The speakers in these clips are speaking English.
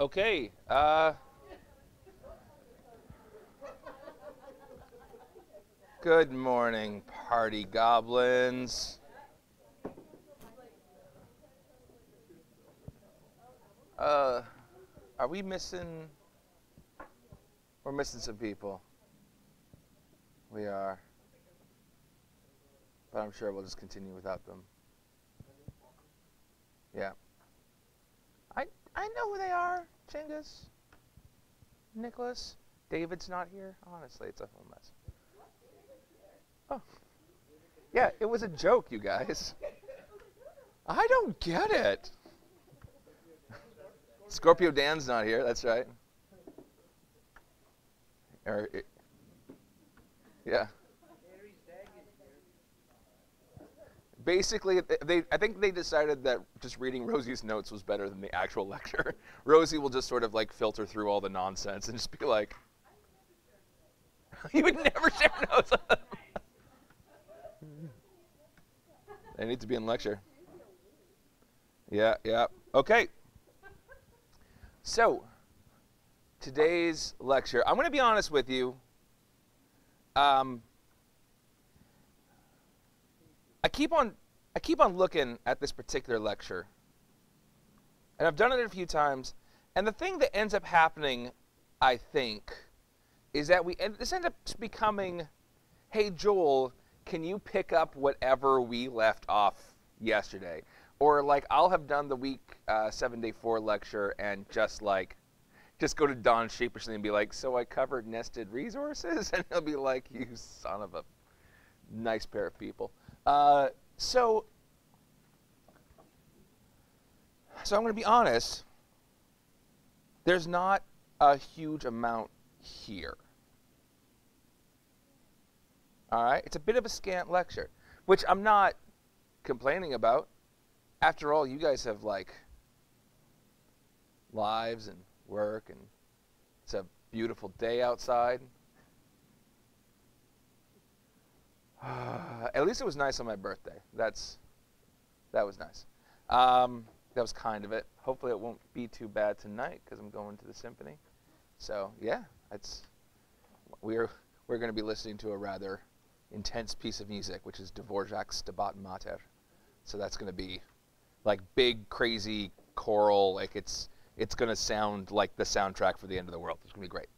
Okay. Good morning, party goblins. Are we missing? We're missing some people. We are. But I'm sure we'll just continue without them. Yeah. I know who they are. Chinggis. Nicholas. David's not here. Honestly, it's a whole mess. Oh. Yeah, it was a joke, you guys. I don't get it. Scorpio Dan's not here. That's right. Yeah. Basically, I think they decided that just reading Rosie's notes was better than the actual lecture. Rosie will just sort of like filter through all the nonsense and just be like, you would never share notes. They need to be in lecture. Yeah, yeah. Okay. So, today's lecture, I'm going to be honest with you. I keep on looking at this particular lecture, and I've done it a few times, and the thing that ends up happening, I think, is that this ends up becoming, hey Joel, can you pick up whatever we left off yesterday? Or like I'll have done the week 7 day 4 lecture and just go to Don sheepishly and be like, so I covered nested resources? And he'll be like, you son of a nice pair of people. So I'm going to be honest, there's not a huge amount here. All right? It's a bit of a scant lecture, which I'm not complaining about. After all, you guys have like lives and work, and it's a beautiful day outside. At least it was nice on my birthday. That was nice. That was kind of it. Hopefully it won't be too bad tonight because I'm going to the symphony. So yeah, we're going to be listening to a rather intense piece of music, which is Dvorak's Stabat Mater. So that's going to be like big, crazy choral. Like it's going to sound like the soundtrack for the end of the world. It's going to be great.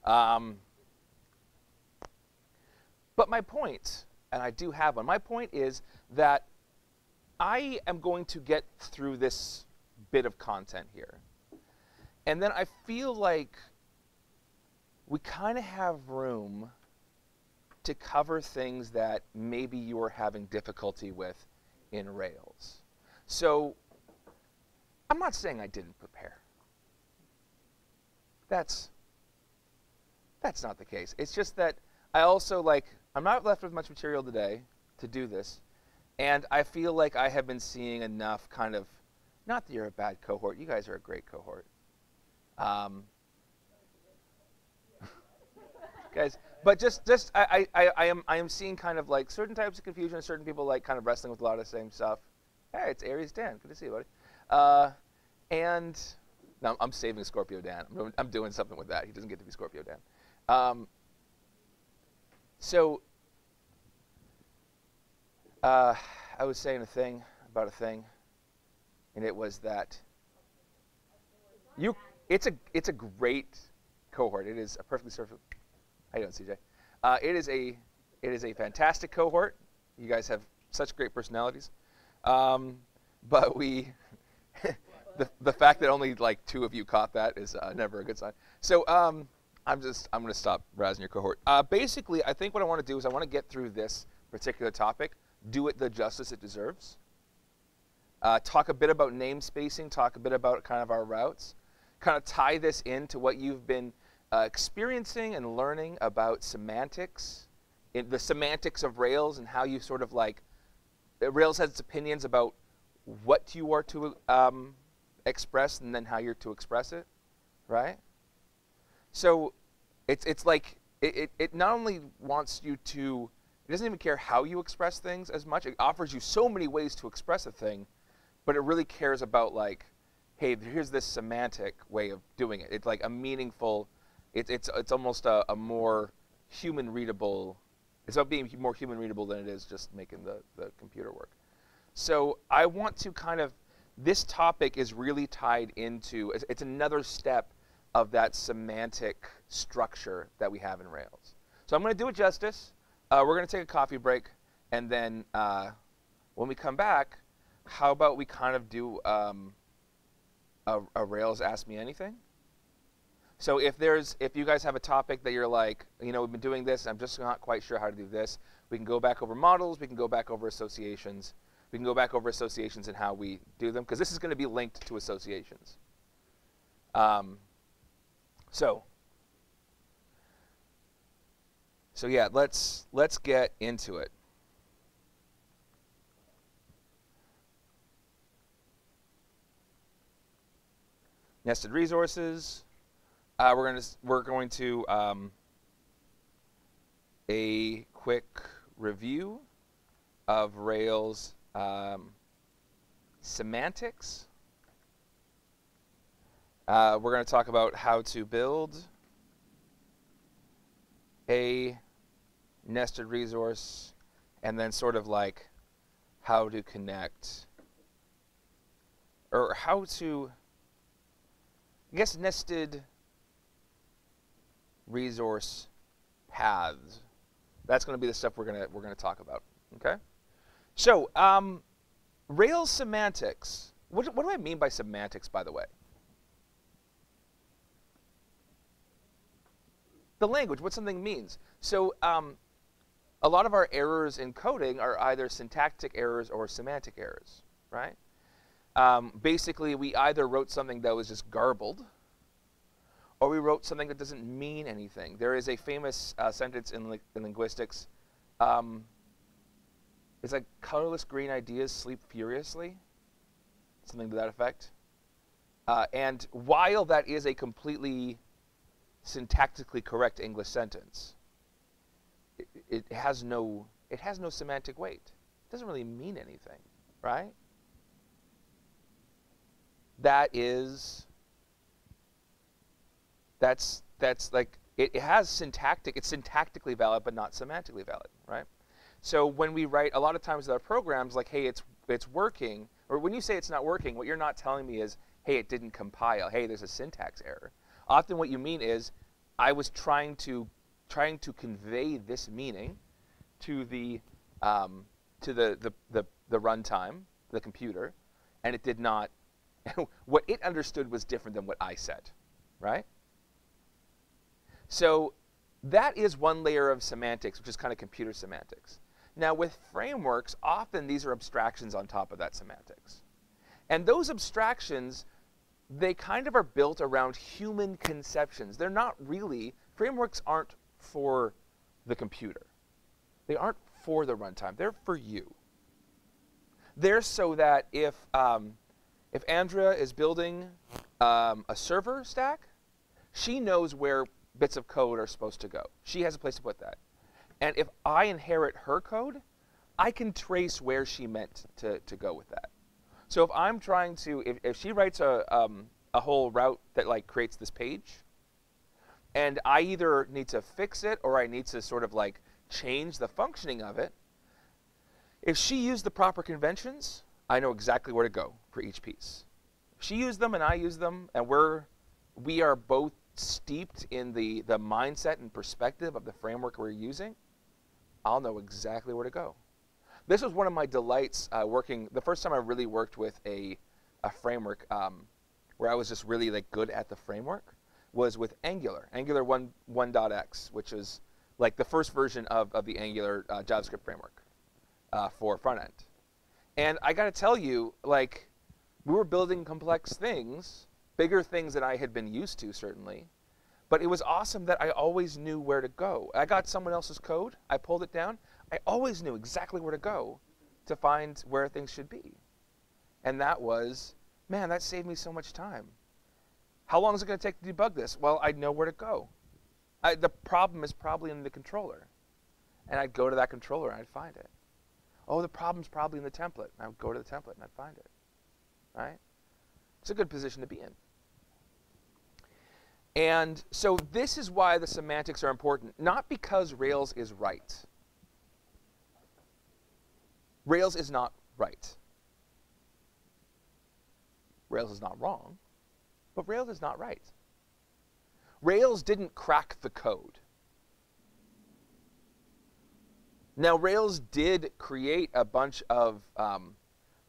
But my point, and I do have one, my point is that I am going to get through this bit of content here. And then I feel like we kind of have room to cover things that maybe you are having difficulty with in Rails. So I'm not saying I didn't prepare. That's not the case. It's just that I also I'm not left with much material today to do this, and I feel like I have been seeing enough kind of, not that you're a bad cohort, you guys are a great cohort. Guys, but just I am seeing kind of like certain types of confusion, certain people like kind of wrestling with a lot of the same stuff. Hey, it's Aries Dan. Good to see you, buddy. And no, I'm saving Scorpio Dan. I'm doing something with that. He doesn't get to be Scorpio Dan. So I was saying a thing about a thing, and it was that it's a great cohort. It is a perfectly served. How you doing, CJ? It is a fantastic cohort. You guys have such great personalities, but the fact that only like 2 of you caught that is never a good sign. So I'm going to stop razzing your cohort. Basically, I think what I want to do is I want to get through this particular topic, do it the justice it deserves, talk a bit about namespacing, talk a bit about kind of our routes, kind of tie this into what you've been experiencing and learning about semantics, the semantics of Rails, and how you sort of Rails has its opinions about what you are to express and then how you're to express it, right? So it's like it not only wants you to, it doesn't even care how you express things as much. It offers you so many ways to express a thing, but it really cares about hey, here's this semantic way of doing it. It's like a meaningful, it's almost a more human readable, it's about being more human readable than it is just making the computer work. So I want to kind of, this topic is really tied into, it's another step of that semantic structure that we have in Rails. So I'm going to do it justice. We're going to take a coffee break, and then when we come back, how about we kind of do a Rails Ask Me Anything? So if you guys have a topic that you're like, we've been doing this, I'm just not quite sure how to do this, we can go back over models, we can go back over associations, we can go back over associations and how we do them, because this is going to be linked to associations. So yeah, let's get into it. Nested resources. We're going to a quick review of Rails semantics. We're going to talk about how to build a nested resource, and then sort of like how to connect, or how to, I guess, nested resource paths. That's going to be the stuff we're going to talk about. Okay. So Rails semantics. What do I mean by semantics, by the way? The language, what something means. So a lot of our errors in coding are either syntactic errors or semantic errors, right? Basically, we either wrote something that was just garbled, or we wrote something that doesn't mean anything. There is a famous sentence in linguistics. It's like, colorless green ideas sleep furiously, something to that effect. And while that is a completely syntactically correct English sentence, it has no semantic weight. It doesn't really mean anything, right? That's like, it has syntactic, it's syntactically valid but not semantically valid, right? So when we write, a lot of times with our programs, like, hey, it's working, or when you say it's not working, what you're not telling me is, hey, it didn't compile, hey, there's a syntax error. Often what you mean is, I was trying to convey this meaning to the runtime, the computer, and it did not. What it understood was different than what I said, right? So that is one layer of semantics, which is kind of computer semantics. Now with frameworks, often these are abstractions on top of that semantics. And those abstractions, they kind of are built around human conceptions. They're not really, frameworks aren't for the computer. They aren't for the runtime. They're for you. They're so that if Andrea is building a server stack, she knows where bits of code are supposed to go. She has a place to put that. And if I inherit her code, I can trace where she meant to go with that. So if I'm trying to, if she writes a whole route that like creates this page, and I either need to fix it or I need to sort of like change the functioning of it, if she used the proper conventions, I know exactly where to go for each piece. If she used them and I use them, and we are both steeped in the mindset and perspective of the framework we're using, I'll know exactly where to go. This was one of my delights working, the first time I really worked with a framework where I was just really like good at the framework, was with Angular 1.x, which is like the first version of the Angular JavaScript framework for front end. And I got to tell you, like, we were building complex things, bigger things than I had been used to, certainly. But it was awesome that I always knew where to go. I got someone else's code, I pulled it down, I always knew exactly where to go to find where things should be. And that was, man, that saved me so much time. How long is it going to take to debug this? Well, I know where to go. The problem is probably in the controller. And I'd go to that controller and I'd find it. Oh, the problem's probably in the template. And I would go to the template and I'd find it. Right? It's a good position to be in. And so this is why the semantics are important, not because Rails is right. Rails is not right. Rails is not wrong, but Rails is not right. Rails didn't crack the code. Now, Rails did create a bunch of,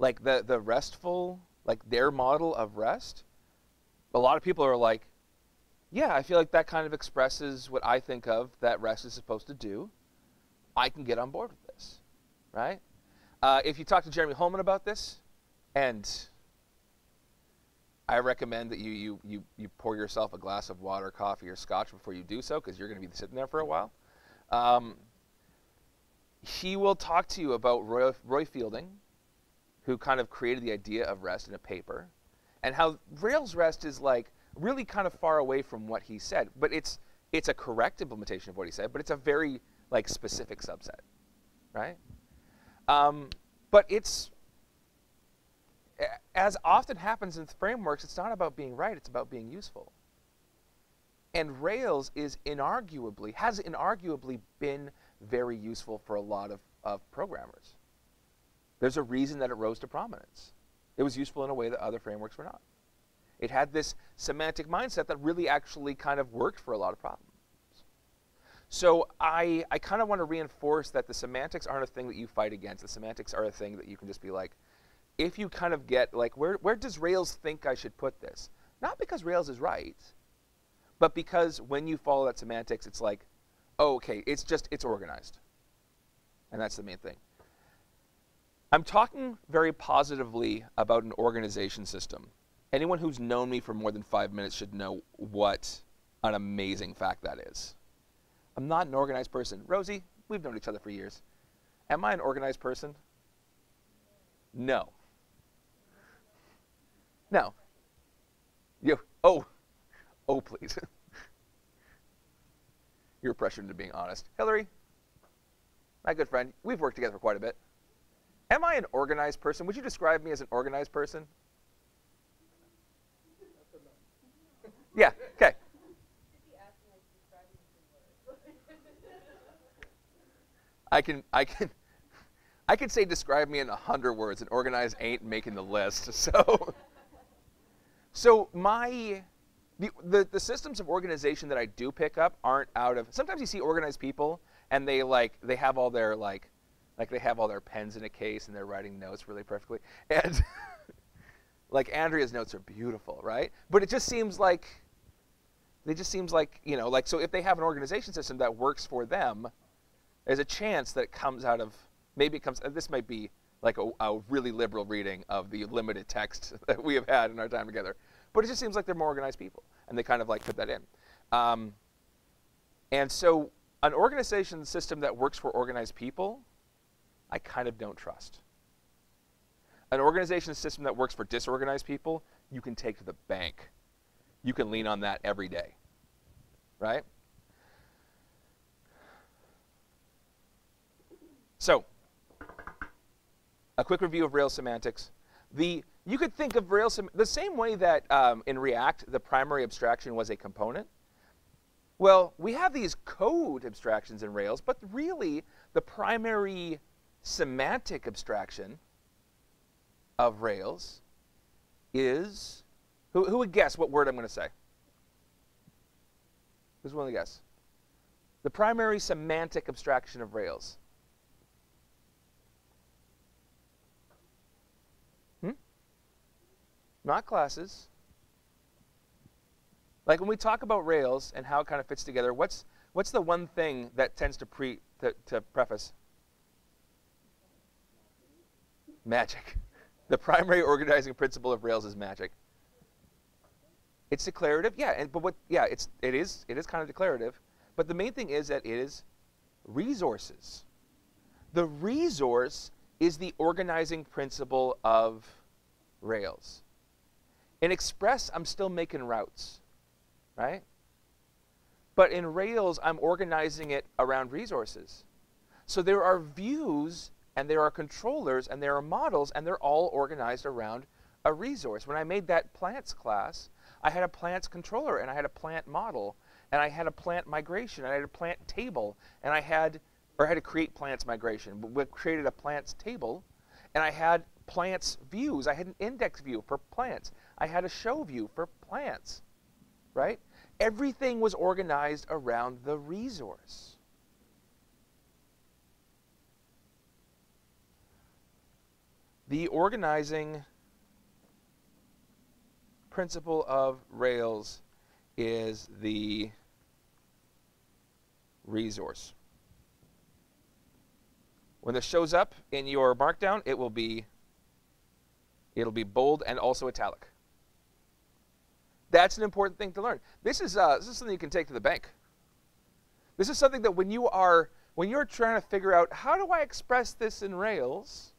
like the RESTful, like their model of REST. A lot of people are like, yeah, I feel like that kind of expresses what I think of that REST is supposed to do. I can get on board with this, right? If you talk to Jeremy Holman about this, and I recommend that you pour yourself a glass of water, coffee, or scotch before you do so, because you're going to be sitting there for a while. He will talk to you about Roy Fielding, who kind of created the idea of REST in a paper, and how Rails REST is like really kind of far away from what he said, but it's a correct implementation of what he said, but it's a very like specific subset, right? But it's, as often happens in frameworks, it's not about being right, it's about being useful. And Rails has inarguably been very useful for a lot of programmers. There's a reason that it rose to prominence. It was useful in a way that other frameworks were not. It had this semantic mindset that really actually kind of worked for a lot of problems. So I kind of want to reinforce that the semantics aren't a thing that you fight against. The semantics are a thing that you can just be like, if you kind of get like, where does Rails think I should put this? Not because Rails is right, but because when you follow that semantics, it's like, oh, okay, it's organized. And that's the main thing. I'm talking very positively about an organization system. Anyone who's known me for more than 5 minutes should know what an amazing fact that is. I'm not an organized person. Rosie, we've known each other for years. Am I an organized person? No. No. Oh, please. You're pressured into being honest. Hillary, my good friend, we've worked together for quite a bit. Am I an organized person? Would you describe me as an organized person? Yeah, okay. I can say describe me in 100 words, and organized ain't making the list. So the systems of organization that I do pick up aren't out of. Sometimes you see organized people, and they have all their they have all their pens in a case, and they're writing notes really perfectly, and like Andrea's notes are beautiful, right? But it just seems like you know, like, so if they have an organization system that works for them, there's a chance that it comes out of, maybe it comes, this might be like a really liberal reading of the limited text that we have had in our time together, but it just seems like they're more organized people, and they kind of like put that in. And so an organization system that works for organized people, I kind of don't trust. An organization system that works for disorganized people, you can take to the bank. You can lean on that every day, right? So, a quick review of Rails semantics. You could think of Rails the same way that in React, the primary abstraction was a component. Well, we have these code abstractions in Rails, but really the primary semantic abstraction of Rails is, who would guess what word I'm going to say? Who's willing to guess? The primary semantic abstraction of Rails. Not classes. Like when we talk about Rails and how it kind of fits together, what's the one thing that tends to preface? Magic. The primary organizing principle of Rails is magic. It's declarative, yeah, it is kind of declarative, but the main thing is that it is resources. The resource is the organizing principle of Rails. In Express, I'm still making routes, right? But in Rails, I'm organizing it around resources. So there are views, and there are controllers, and there are models, and they're all organized around a resource. When I made that plants class, I had a plants controller, and I had a plant model, and I had a plant migration, and I had a plant table, and I had to create plants migration. We created a plants table, and I had plants views. I had an index view for plants. I had a show view for plants, right? Everything was organized around the resource. The organizing principle of Rails is the resource. When this shows up in your Markdown, it'll be bold and also italic. That's an important thing to learn. This is something you can take to the bank. This is something that when you're trying to figure out how do I express this in Rails,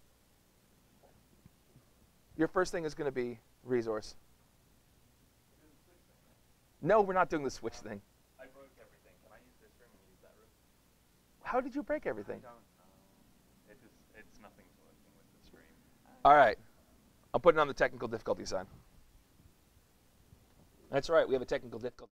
your first thing is going to be resource. No, we're not doing the switch thing. I broke everything. Can I use this room and use that room? How did you break everything? I don't know. It's nothing's working with the stream. All right. I'm putting on the technical difficulty sign. That's right. We have a technical difficulty.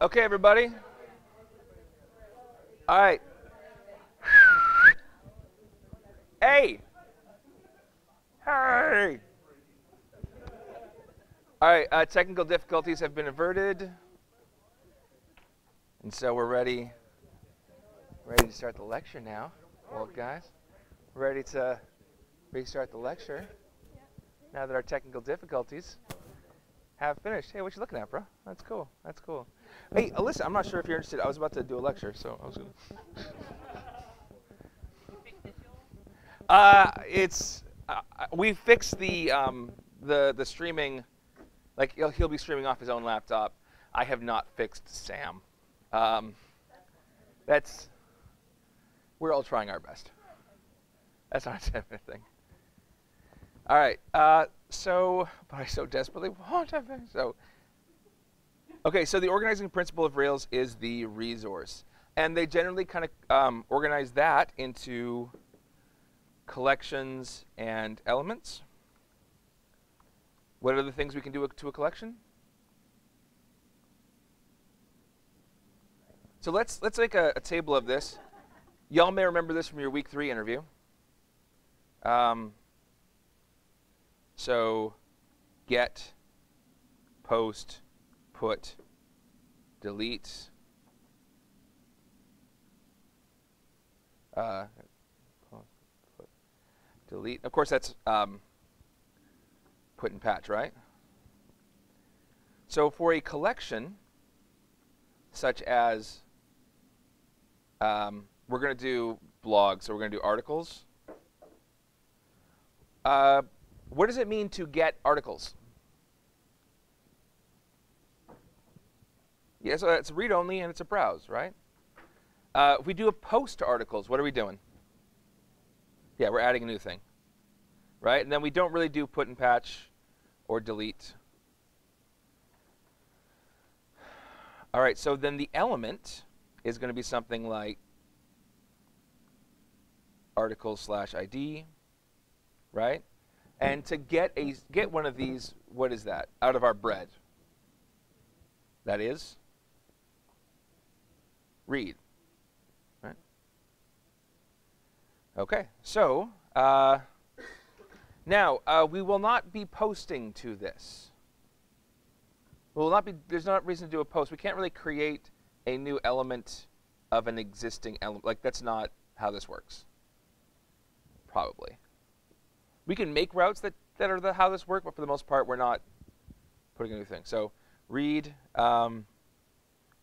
Okay, everybody. All right. Hey. Hey. All right, technical difficulties have been averted. And so we're ready to start the lecture now. Well, guys, ready to restart the lecture now that our technical difficulties have finished. Hey, what you looking at, bro? That's cool. That's cool. Hey, Alyssa, I'm not sure if you're interested. I was about to do a lecture, so I was going to. It's we fixed the streaming. Like he'll be streaming off his own laptop. I have not fixed Sam. We're all trying our best. That's not a definite thing. All right. But I so desperately want to fix. Okay. So the organizing principle of Rails is the resource, and they generally kind of organize that into collections and elements. What are the things we can do to a collection? So let's make a table of this. Y'all may remember this from your week 3 interview. So get, post, put, delete. Delete. Of course, that's put and patch, right? So for a collection, such as we're going to do blogs, so we're going to do articles. What does it mean to get articles? Yeah, so it's read-only and it's a browse, right? If we do a post to articles, what are we doing? Yeah, we're adding a new thing, right? And then we don't really do put and patch or delete. All right, so then the element is going to be something like article/ID, right? And to get one of these, what is that? Out of our bread. That is read, right? Okay, so now we will not be posting to this. We will not be. There's not reason to do a post. We can't really create a new element of an existing element. Like that's not how this works. Probably. We can make routes that are how this works, but for the most part, we're not putting a new thing. So read, not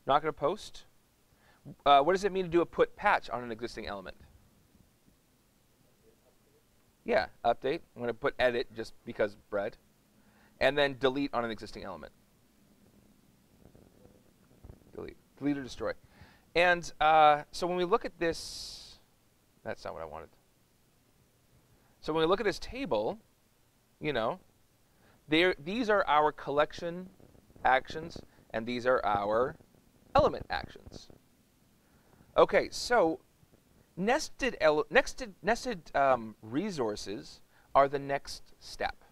going to post. What does it mean to do a put patch on an existing element? Yeah, update. I'm going to put edit just because bread. And then delete on an existing element. Delete or destroy. And so when we look at this, that's not what I wanted. So when we look at this table, you know, these are our collection actions, and these are our element actions. Okay, so nested resources are the next step.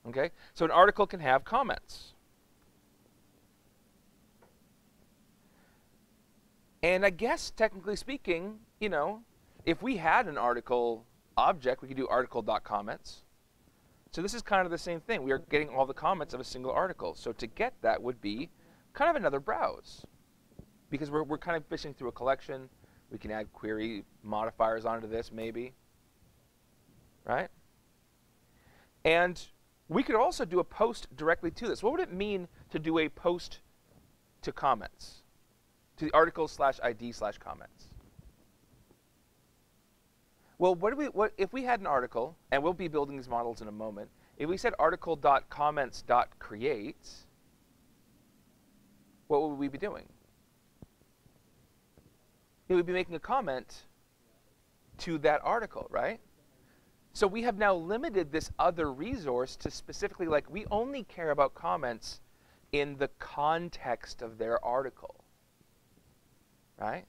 Okay, so an article can have comments. And I guess, technically speaking, you know, if we had an article object, we could do article.comments. So this is kind of the same thing. We are getting all the comments of a single article. So to get that would be kind of another browse. Because we're kind of fishing through a collection. We can add query modifiers onto this, maybe. Right? And we could also do a post directly to this. What would it mean to do a post to comments? To the article/ID/comments. Well, what if we had an article, and we'll be building these models in a moment. If we said article.comments.create, what would we be doing? It would be making a comment to that article, right? So we have now limited this other resource to specifically, like, we only care about comments in the context of their article. Right?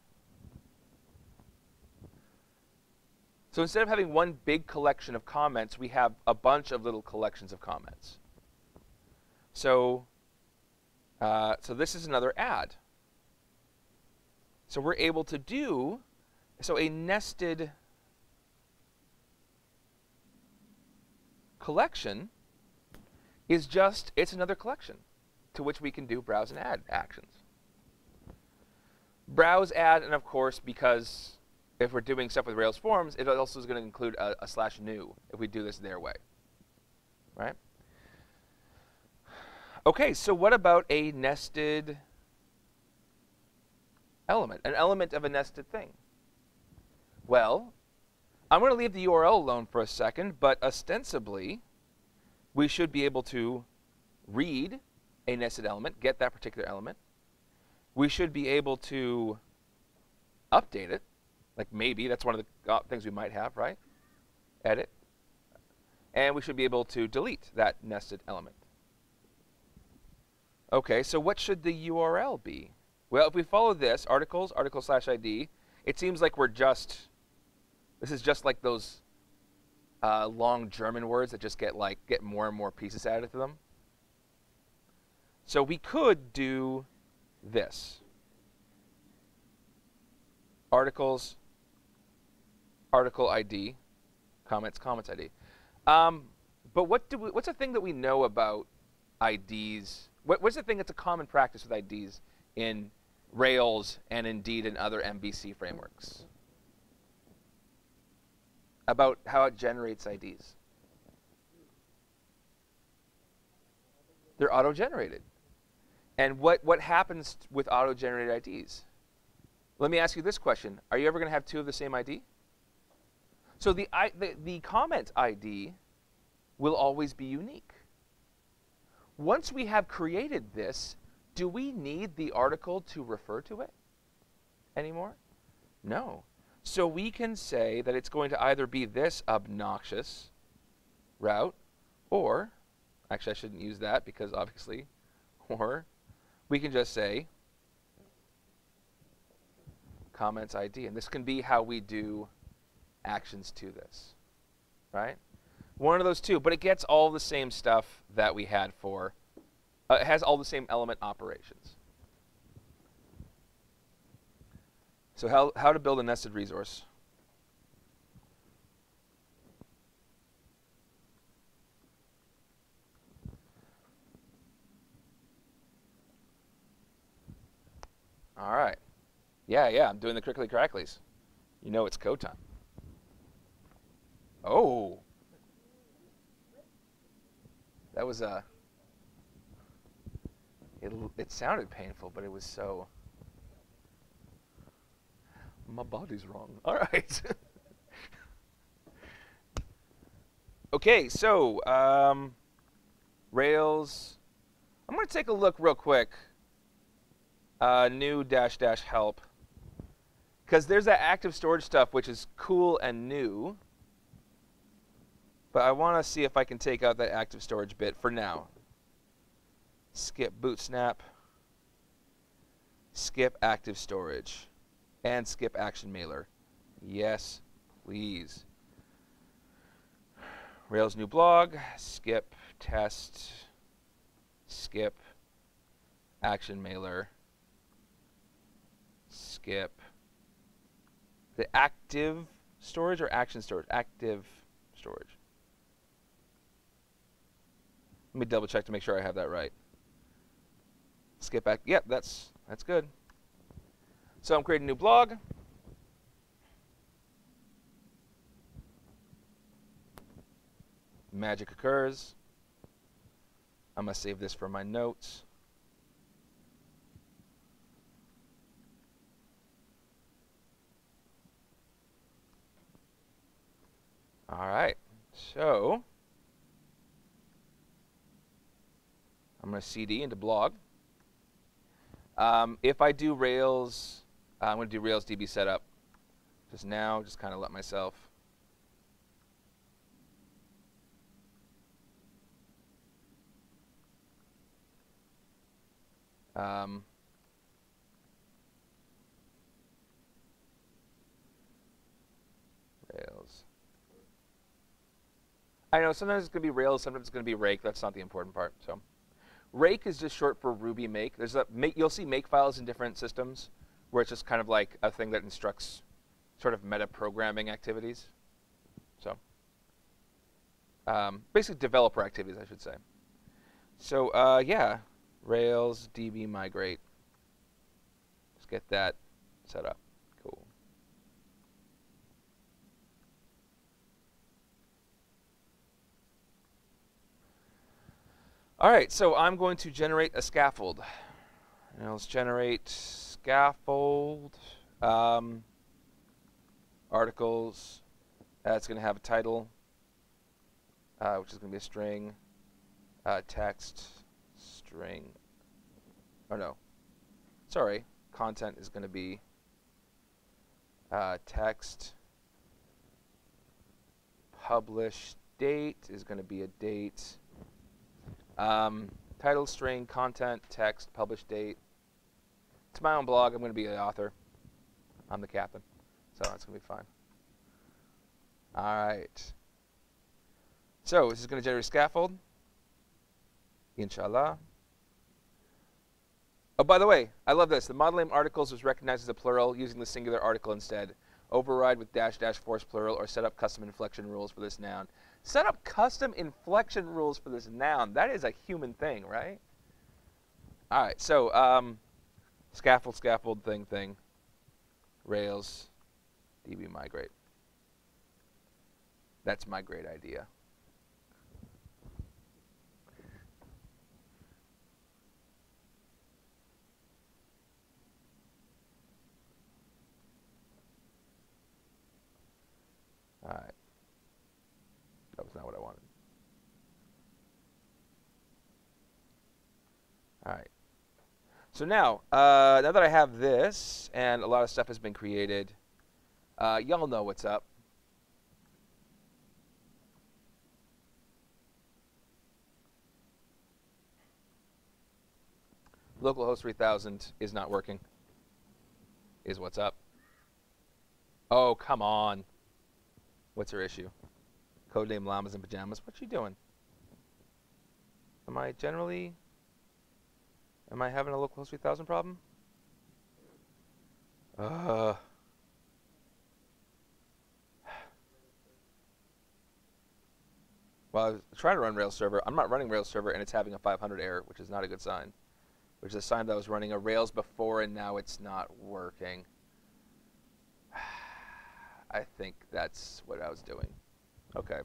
So instead of having one big collection of comments, we have a bunch of little collections of comments. So So this is another add. So we're able to do, so a nested collection is just, it's another collection to which we can do browse and add actions. Browse, add, and of course, because if we're doing stuff with Rails forms, it also is going to include a /new if we do this their way, right? Okay, so what about a nested element, an element of a nested thing? Well, I'm going to leave the URL alone for a second, but ostensibly, we should be able to read a nested element, get that particular element. We should be able to update it, like maybe, that's one of the things we might have, right? Edit. And we should be able to delete that nested element. Okay, so what should the URL be? Well, if we follow this, articles, article/id, it seems like we're just, this is just like those long German words that just get more and more pieces added to them. So we could do this. Articles, article ID, comments, comments ID. But what's the thing that we know about IDs? What's the thing that's a common practice with IDs in Rails and indeed in other MVC frameworks? About how it generates IDs. They're auto-generated. And what happens with auto-generated IDs? Let me ask you this question. Are you ever going to have two of the same ID? So the comment ID will always be unique. Once we have created this, do we need the article to refer to it anymore? No. So we can say that it's going to either be this obnoxious route, or, actually I shouldn't use that because obviously, or we can just say comments ID. And this can be how we do actions to this, right? One of those two, but it gets all the same stuff that we had for, it has all the same element operations. So how to build a nested resource. All right. Yeah, I'm doing the crickly cracklies. You know it's code time. Oh. That was it sounded painful, but it was so, my body's wrong. All right. Okay, so Rails, I'm going to take a look real quick. New -- help. Because there's that active storage stuff, which is cool and new. But I want to see if I can take out that active storage bit for now. Skip boot snap. Skip active storage. And skip action mailer. Yes, please. Rails new blog. Skip test. Skip action mailer. Skip the active storage or action storage? Active storage. Let me double check to make sure I have that right. Skip back. Yep, that's good. So I'm creating a new blog. Magic occurs. I'm going to save this for my notes. All right, so I'm going to CD into blog. If I do Rails, I'm going to do Rails DB setup just now, just kind of let myself. Rails. I know sometimes it's going to be Rails, sometimes it's going to be Rake. That's not the important part. So Rake is just short for Ruby make. There's a make. You'll see make files in different systems where it's just kind of like a thing that instructs sort of meta programming activities. So basically developer activities, I should say. So yeah, Rails DB migrate. Let's get that set up. Cool. All right, so I'm going to generate a scaffold. Now let's generate scaffold articles. It's going to have a title, which is going to be a string, text, string. Oh no, sorry. Content is going to be text. Publish date is going to be a date. Title, string, content, text, publish date. It's my own blog. I'm going to be the author. I'm the captain. So that's going to be fine. All right. So this is going to generate a scaffold. Inshallah. Oh, by the way, I love this. The model name articles was recognized as a plural using the singular article instead. Override with dash force plural or set up custom inflection rules for this noun. Set up custom inflection rules for this noun. That is a human thing, right? All right, so scaffold thing, Rails, DB migrate. That's my great idea. All right. That was not what I wanted. All right. So now that I have this and a lot of stuff has been created, y'all know what's up. Localhost 3000 is not working, is what's up. Oh, come on. What's her issue? Codename Llamas and Pajamas. What's she doing? Am I having a localhost 3000 problem? Well, I was trying to run Rails server. I'm not running Rails server, and it's having a 500 error, which is not a good sign. Which is a sign that I was running a Rails before, and now it's not working. I think that's what I was doing. Okay.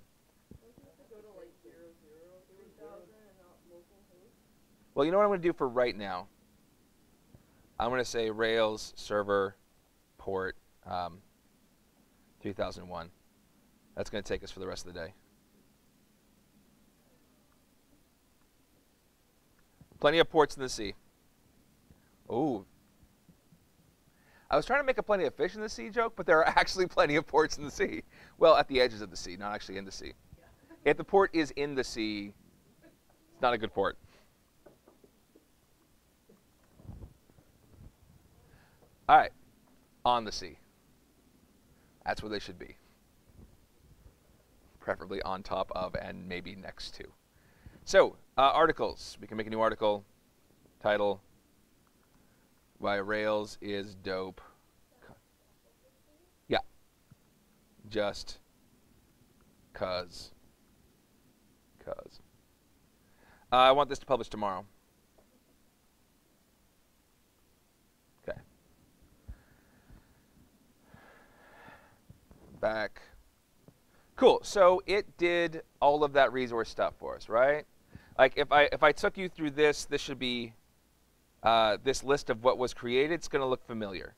Well, you know what I'm going to do for right now? I'm going to say Rails server port 3001. That's going to take us for the rest of the day. Plenty of ports in the sea. Ooh. I was trying to make a plenty of fish in the sea joke, but there are actually plenty of ports in the sea. Well, at the edges of the sea, not actually in the sea. If the port is in the sea, it's not a good port. All right, on the sea. That's where they should be. Preferably on top of and maybe next to. So, articles. We can make a new article. Title. Why Rails is dope. Yeah. Just cuz. I want this to publish tomorrow. Okay. Back. Cool. So it did all of that resource stuff for us, right? Like if I took you through this, this should be this list of what was created. It's going to look familiar.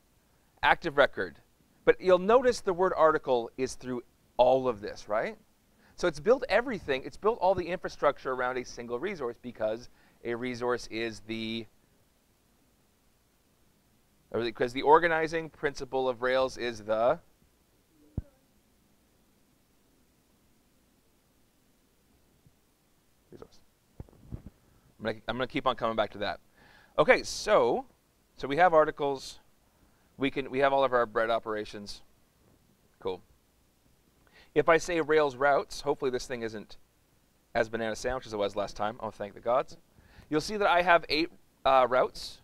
Active record. But you'll notice the word article is through all of this, right? So it's built everything. It's built all the infrastructure around a single resource because a resource is the organizing principle of Rails is the resource. I'm going to keep on coming back to that. Okay, so we have articles. We have all of our bread operations. Cool. If I say Rails routes, hopefully this thing isn't as banana sandwich as it was last time. Oh, thank the gods. You'll see that I have 8 routes.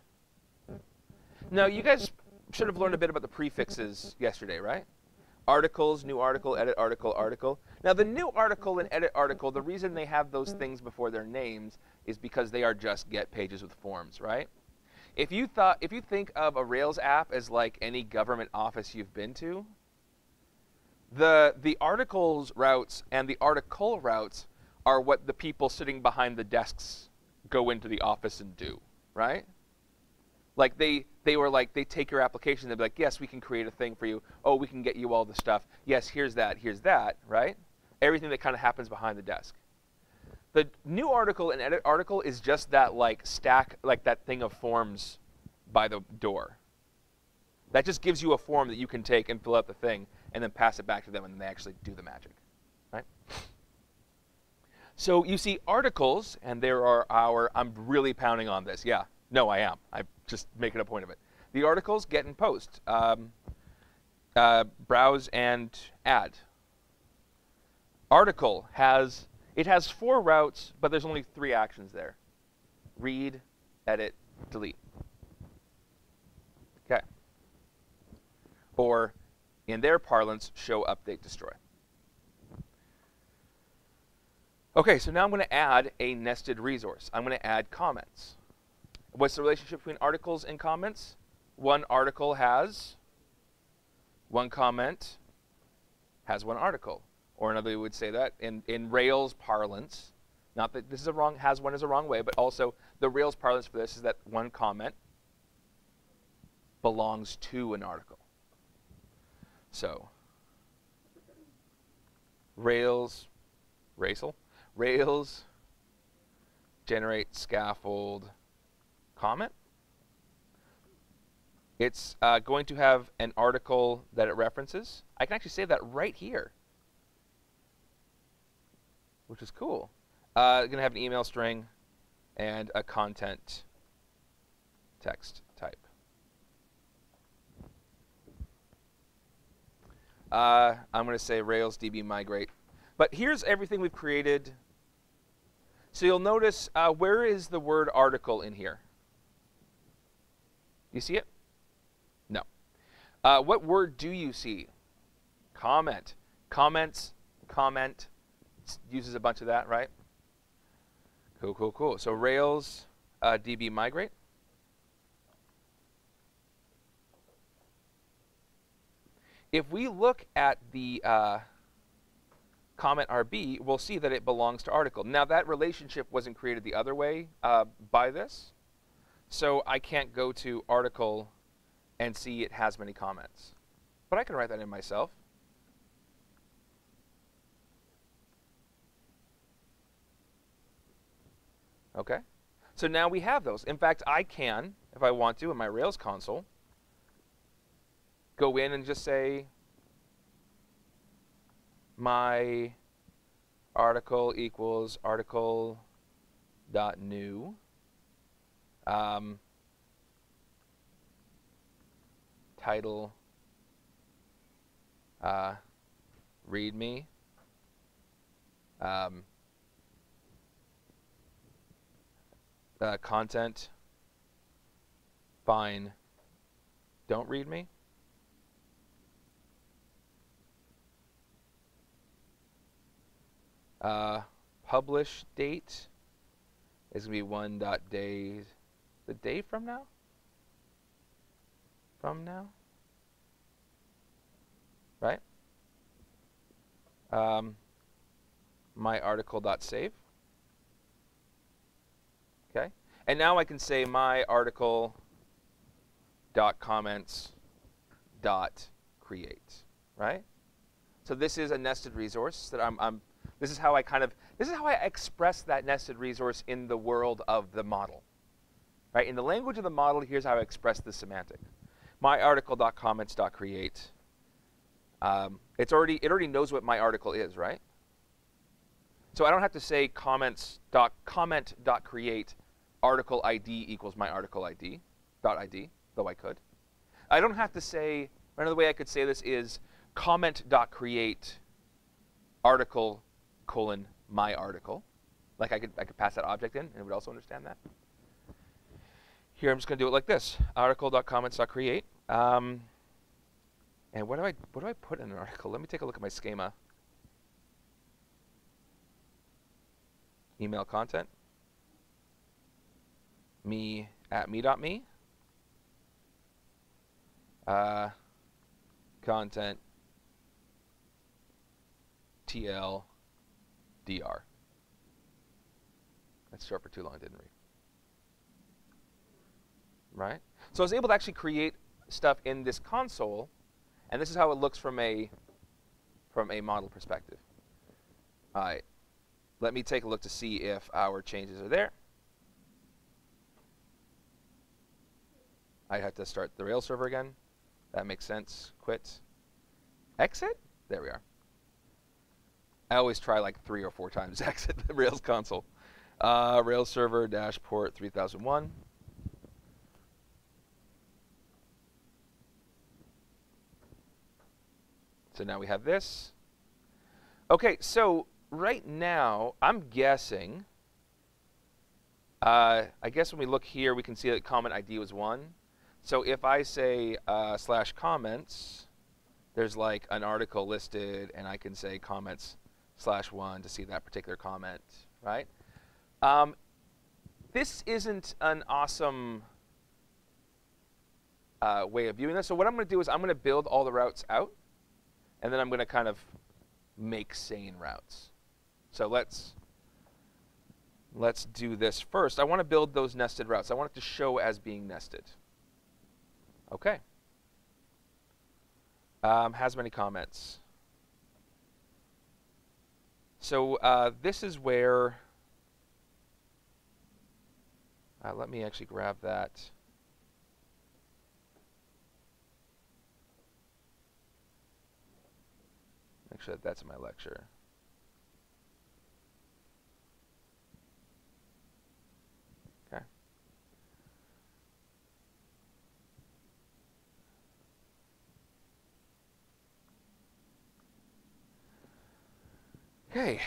Now, you guys should have learned a bit about the prefixes yesterday, right? Articles, new article, edit article, article. Now, the new article and edit article, the reason they have those things before their names is because they are just get pages with forms, right? If you think of a Rails app as like any government office you've been to, the articles routes and the article routes are what the people sitting behind the desks go into the office and do, right? Like they take your application, they'd be like, yes, we can create a thing for you. Oh, we can get you all the stuff. Yes, here's that, right? Everything that kind of happens behind the desk. The new article and edit article is just that like stack, like that thing of forms by the door. That just gives you a form that you can take and fill out the thing and then pass it back to them and they actually do the magic, right? So you see articles, and there are I'm really pounding on this. Yeah, no, I am. I'm just making a point of it. The articles get and post, browse and add. Article has 4 routes, but there's only 3 actions there. Read, edit, delete. Okay. Or, in their parlance, show, update, destroy. Okay, so now I'm going to add a nested resource. I'm going to add comments. What's the relationship between articles and comments? One article has one comment has one article. Or another way would say that in Rails parlance, not that this is has one is a wrong way, but also the Rails parlance for this is that one comment belongs to an article. So Rails generate scaffold comment. It's going to have an article that it references. I can actually say that right here, which is cool. Going to have an email string and a content text type. I'm going to say Rails DB migrate. But here's everything we've created. So you'll notice, where is the word article in here? You see it? No. What word do you see? Comment. Comments, comment, uses a bunch of that, right? Cool, cool, cool. So Rails DB migrate. If we look at the comment RB, we'll see that it belongs to article. Now that relationship wasn't created the other way by this, so I can't go to article and see it has many comments. But I can write that in myself. Okay, so now we have those. In fact, I can, if I want to, in my Rails console, go in and just say my article equals article.new title readme content fine don't read me. Publish date is going to be 1.day, the day from now? From now? Right? My article.save. Okay? And now I can say my article.comments.create, right? So this is a nested resource that this is how I express that nested resource in the world of the model. Right? In the language of the model, here's how I express the semantic. My article.comments.create. It already knows what my article is, right? So I don't have to say comments.comment.create article ID equals my article ID, .id, though I could. I don't have to say, another way I could say this is comment.create article : my article. Like I could pass that object in, and it would also understand that. Here I'm just going to do it like this: article.comments.create. And what do I put in an article? Let me take a look at my schema. Email content. Me at me.me. Content TL DR. That's short for too long, didn't read. Right? So I was able to actually create stuff in this console, and this is how it looks from a model perspective. All right. Let me take a look to see if our changes are there. I have to start the Rails server again. That makes sense. Quit. Exit? There we are. I always try like 3 or 4 times to exit the Rails console. Rails server dash port 3001. So now we have this. Okay, so right now, I'm guessing, I guess when we look here, we can see that comment ID was 1. So if I say /comments, there's like an article listed, and I can say comments/1 to see that particular comment, right? This isn't an awesome way of viewing this. So what I'm going to do is I'm going to build all the routes out, and then I'm going to kind of make sane routes. So let's do this first. I want to build those nested routes. I want it to show as being nested. Okay. Has many comments. So this is where, let me actually grab that. Make sure that that's in my lecture. Okay. Okay.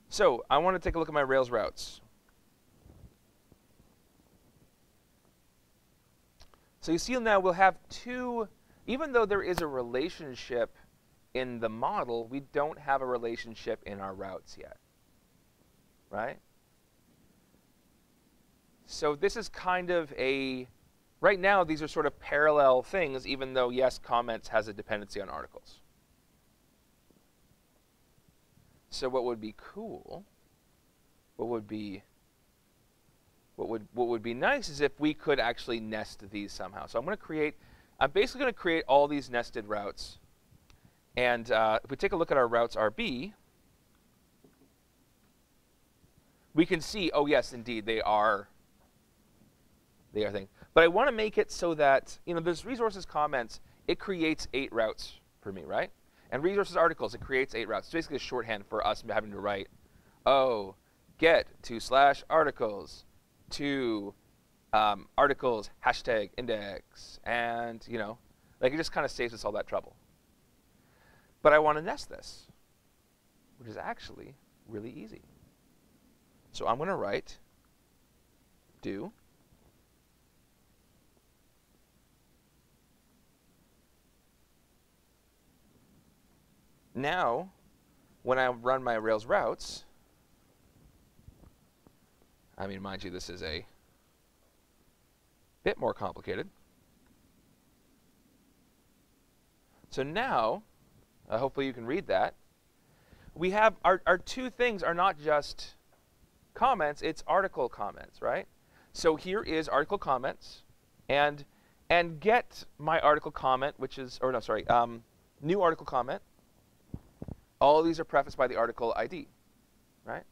So I want to take a look at my Rails routes. So you see now we'll have 2. Even though there is a relationship in the model, we don't have a relationship in our routes yet, right? So this is kind of a, right now these are sort of parallel things, even though, yes, comments has a dependency on articles. So what would be cool, what would be nice is if we could actually nest these somehow. So I'm basically going to create all these nested routes. And if we take a look at our routes RB, we can see, oh yes, indeed, they are things. But I want to make it so that, there's resources comments, it creates 8 routes for me, right? And resources articles, it creates 8 routes. It's basically a shorthand for us having to write, oh, get to /articles to articles hashtag index, and like it just kind of saves us all that trouble. But I want to nest this, which is actually really easy. So I'm going to write do now when I run my Rails routes, I mean, mind you, this is a bit more complicated. So now, hopefully you can read that. We have our 2 things are not just comments, it's article comments, right? So here is article comments, and get my article comment, which is, or no, sorry, new article comment. All of these are prefaced by the article ID, right?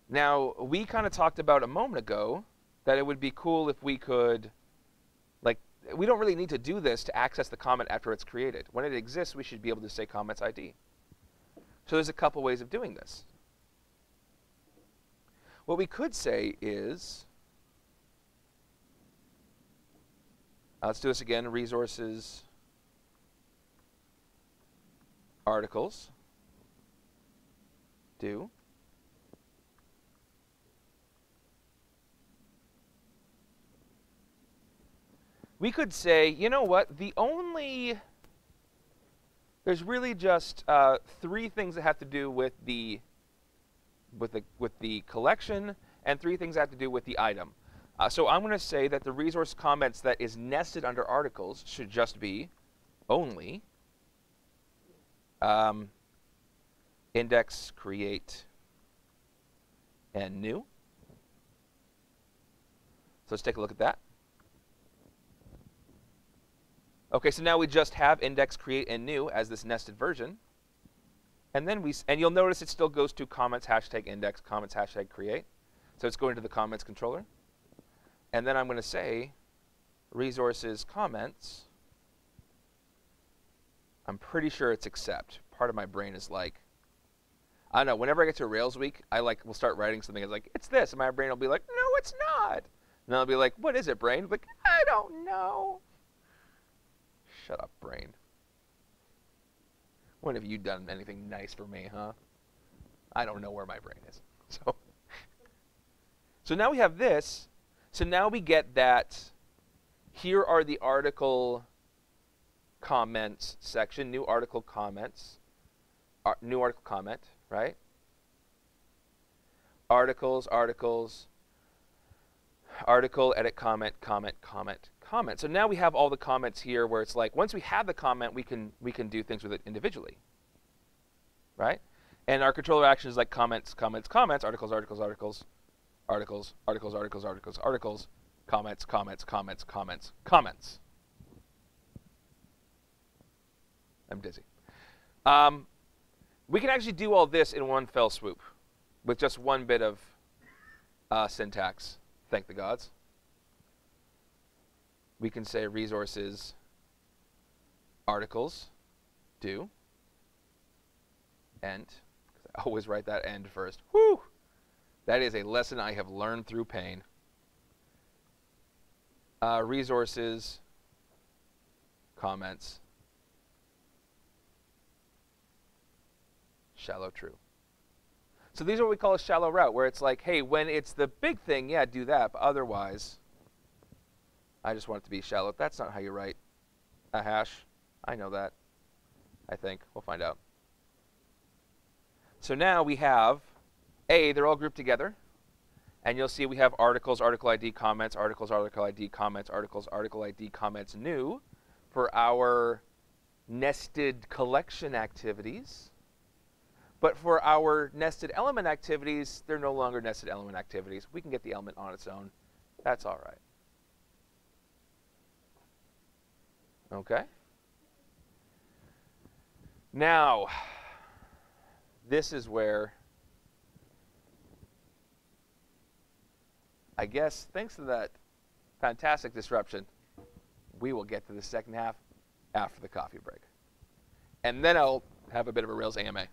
Now, we kind of talked about a moment ago that it would be cool if we could, like, we don't really need to do this to access the comment after it's created. When it exists, we should be able to say comments ID. So there's a couple ways of doing this. What we could say is, let's do this again, resources, articles, do. We could say, you know what, there's really just 3 things that have to do with the collection, and 3 things that have to do with the item. So I'm going to say that the resource comments that is nested under articles should just be only index create and new. So let's take a look at that. Okay, so now we just have index create and new as this nested version. And then you'll notice it still goes to comments hashtag index, comments hashtag create. So it's going to the comments controller. And then I'm going to say resources comments. I'm pretty sure it's accept. Part of my brain is like, I don't know, whenever I get to a Rails week, will start writing something. It's like, it's this. And my brain will be like, no, it's not. And then I'll be like, what is it, brain? Like, I don't know. Shut up, brain. When have you done anything nice for me, huh? I don't know where my brain is. So now we have this. So now we get that here are the article comments section, new article comments, new article comment, right? Articles, article, edit, comment, comment, comment, comment. So now we have all the comments here where it's like, once we have the comment, we can do things with it individually, right? And our controller action is like comments, comments, comments, articles, articles, articles, articles, articles, articles, articles, articles, comments, comments, comments, comments, comments. I'm dizzy. We can actually do all this in one fell swoop with just one bit of syntax. Thank the gods. We can say resources articles do end. I always write that end first. Whew! That is a lesson I have learned through pain. Resources comments shallow true. So these are what we call a shallow route, where it's like, hey, when it's the big thing, yeah, do that. But otherwise, I just want it to be shallow. That's not how you write a hash. I know that, I think. We'll find out. So now we have, they're all grouped together. And you'll see we have articles, article ID, comments, articles, article ID, comments, articles, article ID, comments, new for our nested collection activities. But for our nested element activities, they're no longer nested element activities. We can get the element on its own. That's all right. Okay? Now, this is where, I guess, thanks to that fantastic disruption, we will get to the second half after the coffee break. And then I'll have a bit of a Rails AMA.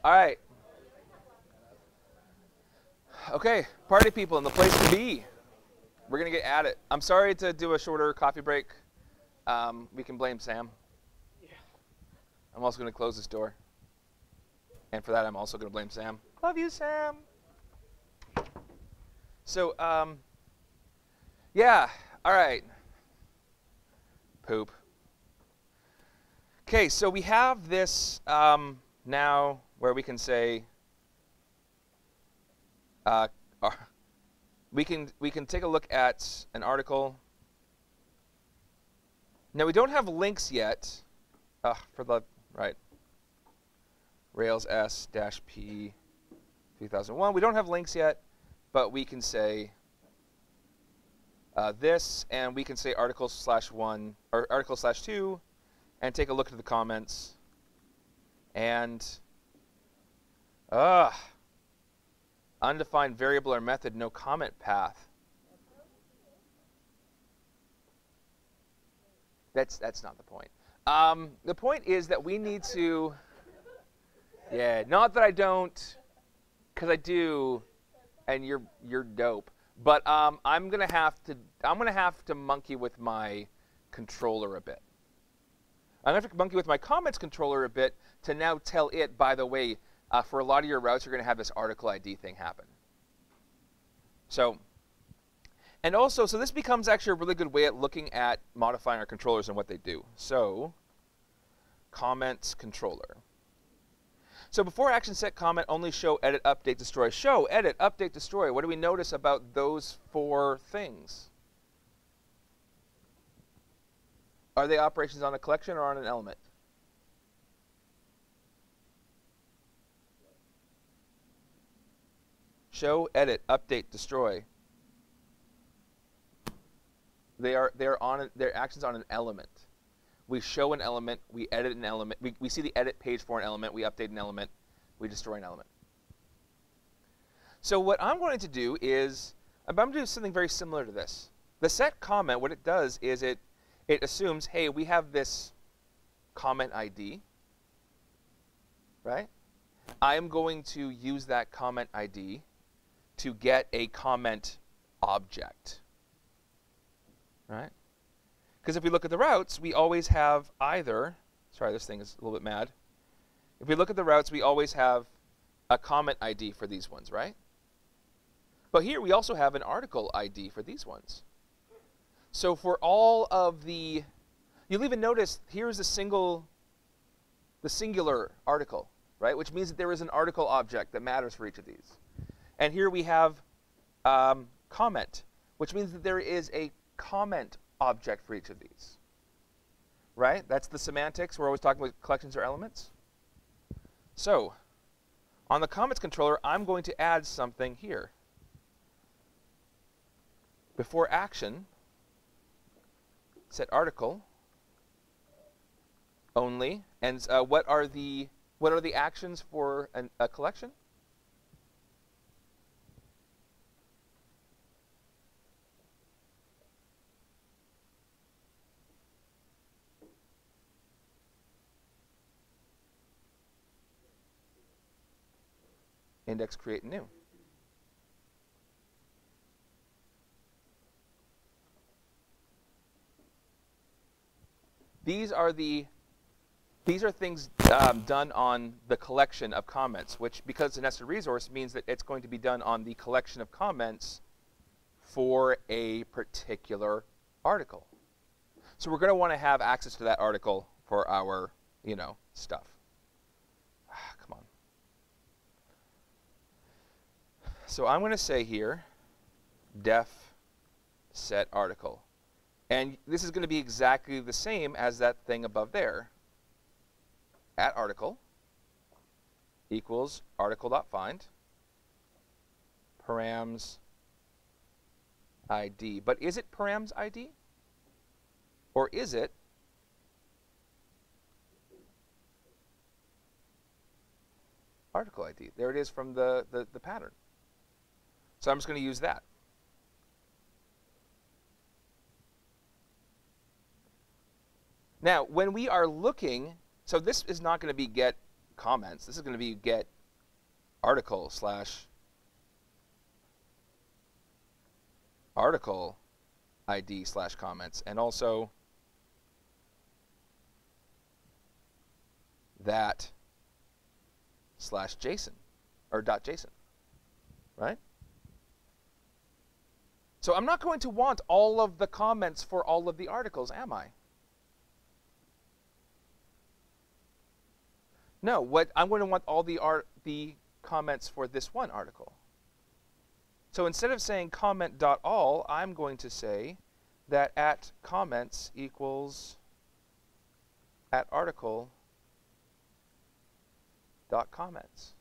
All right. Okay, party people in the place to be. We're going to get at it. I'm sorry to do a shorter coffee break. We can blame Sam. Yeah. I'm also going to close this door. And for that, I'm also going to blame Sam. Love you, Sam. So, yeah, all right. Poop. Okay, so we have this now where we can say, we can take a look at an article. Now we don't have links yet for the right Rails S-P 3001. We don't have links yet, but we can say this, and we can say article/1 or article/2, and take a look at the comments. And undefined variable or method, no comment path. That's not the point. The point is that we need to, yeah, not that I don't, because I do, and you're dope. But I'm gonna have to monkey with my controller a bit. I'm gonna have to monkey with my comments controller a bit to now tell it, by the way, for a lot of your routes, you're going to have this article ID thing happen. So, and also, so this becomes actually a really good way at looking at modifying our controllers and what they do. So, comments controller. So before action set comment, only show, edit, update, destroy. Show, edit, update, destroy. What do we notice about those 4 things? Are they operations on a collection or on an element? Show, edit, update, destroy. They're actions on an element. We show an element, we edit an element, we see the edit page for an element, we update an element, we destroy an element. So what I'm going to do is, I'm going to do something very similar to this. The set comment, what it does is it assumes, hey, we have this comment ID, right? I'm going to use that comment ID to get a comment object, right? Because if we look at the routes, we always have either, sorry, this thing is a little bit mad. If we look at the routes, we always have a comment ID for these ones, right? But here we also have an article ID for these ones. So for all of the, you'll even notice here's the singular article, right? Which means that there is an article object that matters for each of these. And here we have comment, which means that there is a comment object for each of these, right? That's the semantics. We're always talking about collections or elements. So on the comments controller, I'm going to add something here. Before action, set article only, and what are the actions for a collection? Index, create, new. These are things done on the collection of comments, which, because it's a nested resource, means that it's going to be done on the collection of comments for a particular article. So we're going to want to have access to that article for our, stuff. Come on. So I'm going to say here, def set article. And this is going to be exactly the same as that thing above there. At article equals article.find params ID. But is it params ID? Or is it article ID? There it is from the pattern. So I'm just going to use that. Now, when we are looking, so this is not going to be get comments. This is going to be get article slash article ID slash comments, and also that slash JSON or .json, right? So I'm not going to want all of the comments for all of the articles, am I? No, what I'm going to want all the comments for this one article. So instead of saying comment.all, I'm going to say that at comments equals at article dot comments.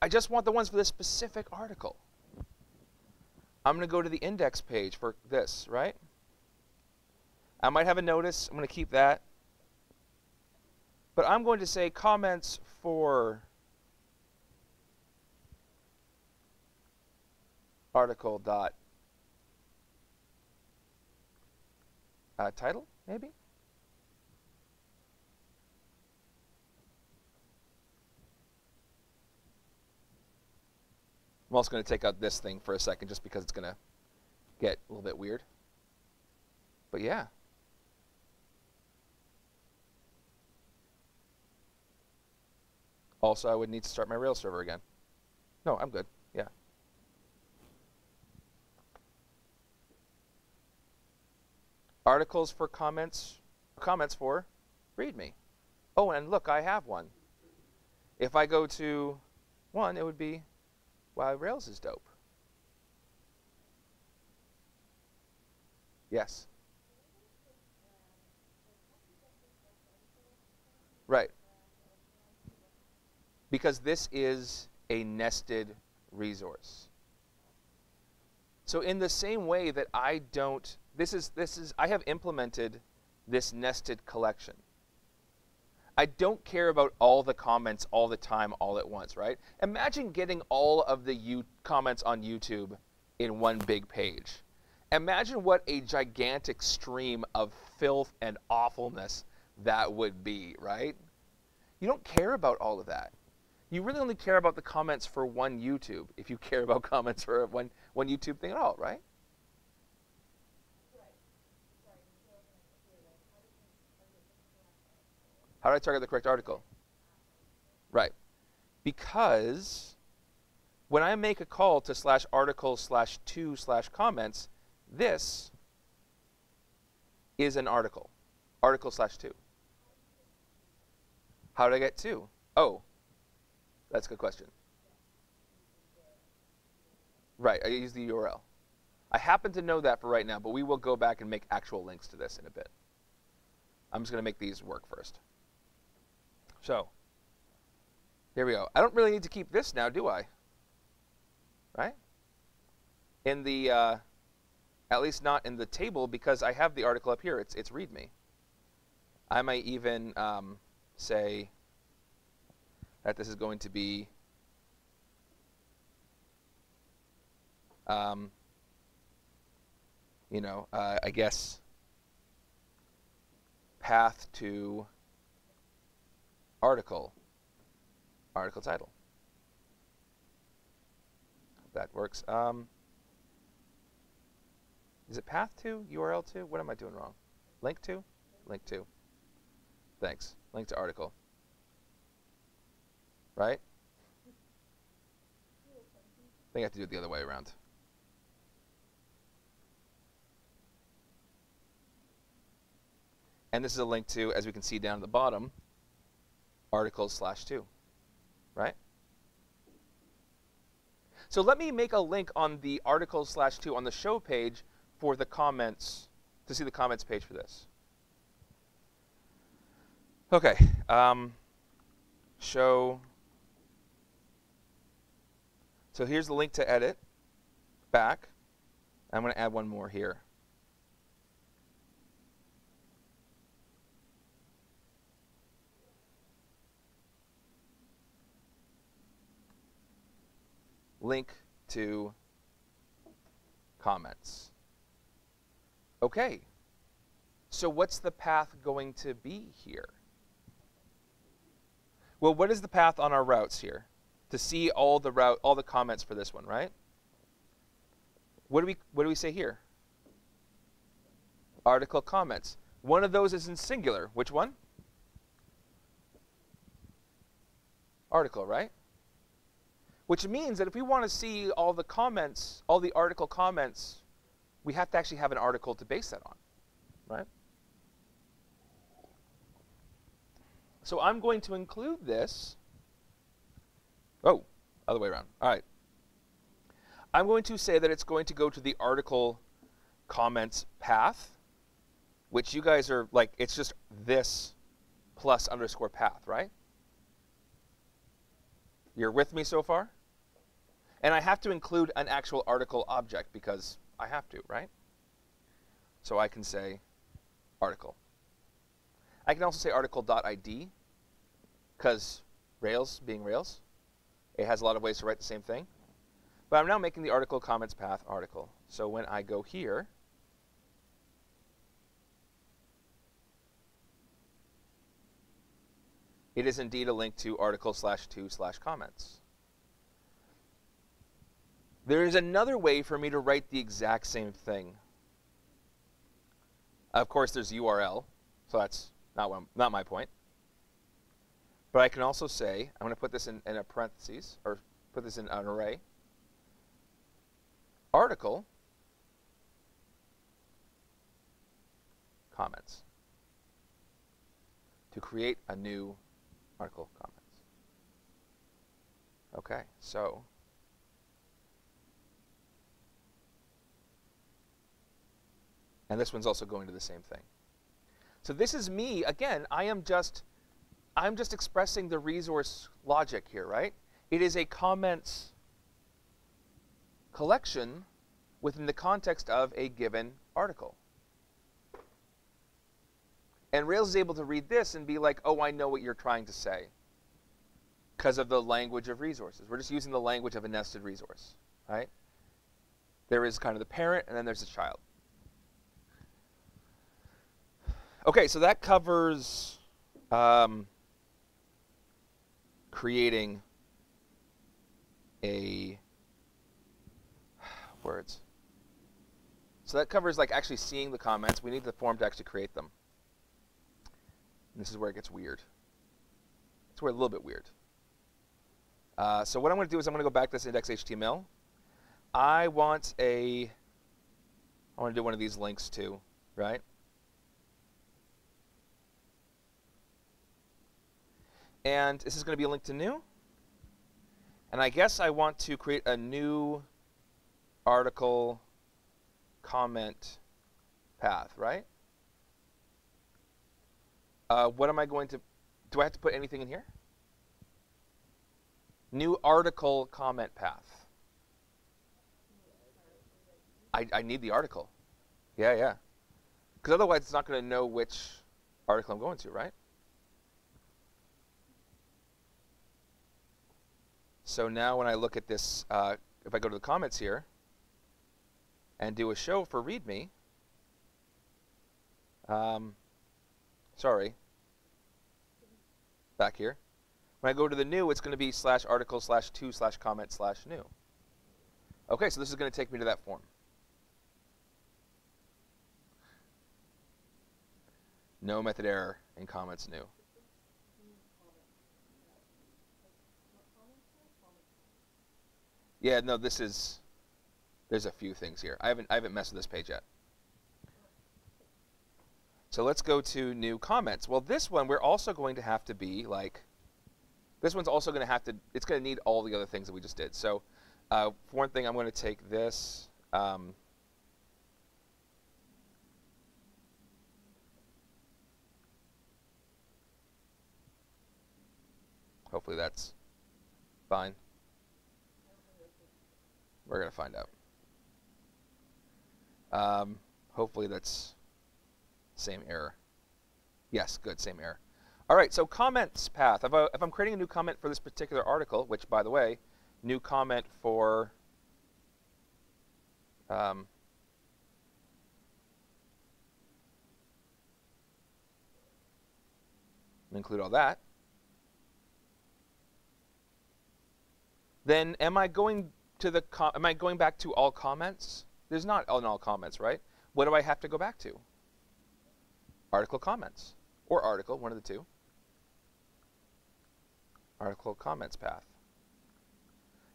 I just want the ones for this specific article. I'm going to go to the index page for this, right? I might have a notice. I'm going to keep that. But I'm going to say comments for article dot title, maybe? I'm also going to take out this thing for a second just because it's going to get a little bit weird. But yeah. Also, I would need to start my Rails server again. No, I'm good. Yeah. Articles for comments for README. Oh, and look, I have one. If I go to one, it would be, wow, Rails is dope. Yes. Right. Because this is a nested resource. So in the same way that I don't, I have implemented this nested collection. I don't care about all the comments all the time, all at once, right? Imagine getting all of the comments on YouTube in one big page. Imagine what a gigantic stream of filth and awfulness that would be, right? You don't care about all of that. You really only care about the comments for one YouTube, if you care about comments for one YouTube thing at all, right? How do I target the correct article? Right. Because when I make a call to /article/2/comments, this is an article, article/2. How did I get 2? Oh, that's a good question. Right, I use the URL. I happen to know that for right now, but we will go back and make actual links to this in a bit. I'm just going to make these work first. So, here we go. I don't really need to keep this now, do I? Right? In the, at least not in the table, because I have the article up here. It's README. I might even say that this is going to be I guess path to article title. Hope that works. Is it path to, URL to? What am I doing wrong? Link to? Link to. Thanks. Link to article. Right? I think I have to do it the other way around. And this is a link to, as we can see down at the bottom, articles/2, right? So let me make a link on the articles/2 on the show page for the comments, to see the comments page for this. Okay, show. So here's the link to edit, back. I'm going to add one more here. Link to comments. Okay, so what's the path going to be here? Well, what is the path on our routes here? to see all the comments for this one, right? What do we say here? Article comments. One of those is in singular. Which one? Article, right? Which means that if we want to see all the comments, all the article comments, we have to actually have an article to base that on, right? So I'm going to include this. Oh, other way around. All right. I'm going to say that it's going to go to the article comments path, which you guys are like, it's just this plus underscore path, right? You're with me so far? And I have to include an actual article object because I have to, right? So I can say article. I can also say article.id because Rails being Rails, it has a lot of ways to write the same thing. But I'm now making the article comments path article. So when I go here, it is indeed a link to article/2/comments. There is another way for me to write the exact same thing. Of course, there's URL, so that's not my point. But I can also say, I'm going to put this in a parentheses, or put this in an array. Article comments to create a new article comments. Okay, so and this one's also going to the same thing. So this is me again. I'm just expressing the resource logic here, right? It is a comments collection within the context of a given article. And Rails is able to read this and be like, oh, I know what you're trying to say because of the language of resources. We're just using the language of a nested resource, right? There is kind of the parent, and then there's the child. Okay, so that covers creating a words. So that covers like actually seeing the comments. We need the form to actually create them. And this is where it gets weird. It's where a little bit weird. So what I'm going to do is I'm going to go back to this index.html. I want to do one of these links too, right? And this is going to be a link to new. And I guess I want to create a new article comment path, right? What am I going to, do I have to put anything in here? New article comment path. I need the article. Yeah. Because otherwise it's not going to know which article I'm going to, right? So now when I look at this, if I go to the comments here and do a show for README, sorry, back here. When I go to the new, it's going to be /article/2/comment/new. Okay, so this is going to take me to that form. No method error in comments new. Yeah, no, there's a few things here. I haven't messed with this page yet. So let's go to new comments. Well, this one we're also going to have to be like, this one's also going to have to, it's going to need all the other things that we just did. So for one thing, I'm going to take this. Hopefully that's fine. We're going to find out. Hopefully that's same error. Yes, good, same error. All right, so comments path. If I'm creating a new comment for this particular article, which, by the way, new comment for include all that. then am I going back to all comments? There's not an all comments, right? What do I have to go back to? Article comments, or article, one of the two. Article comments path.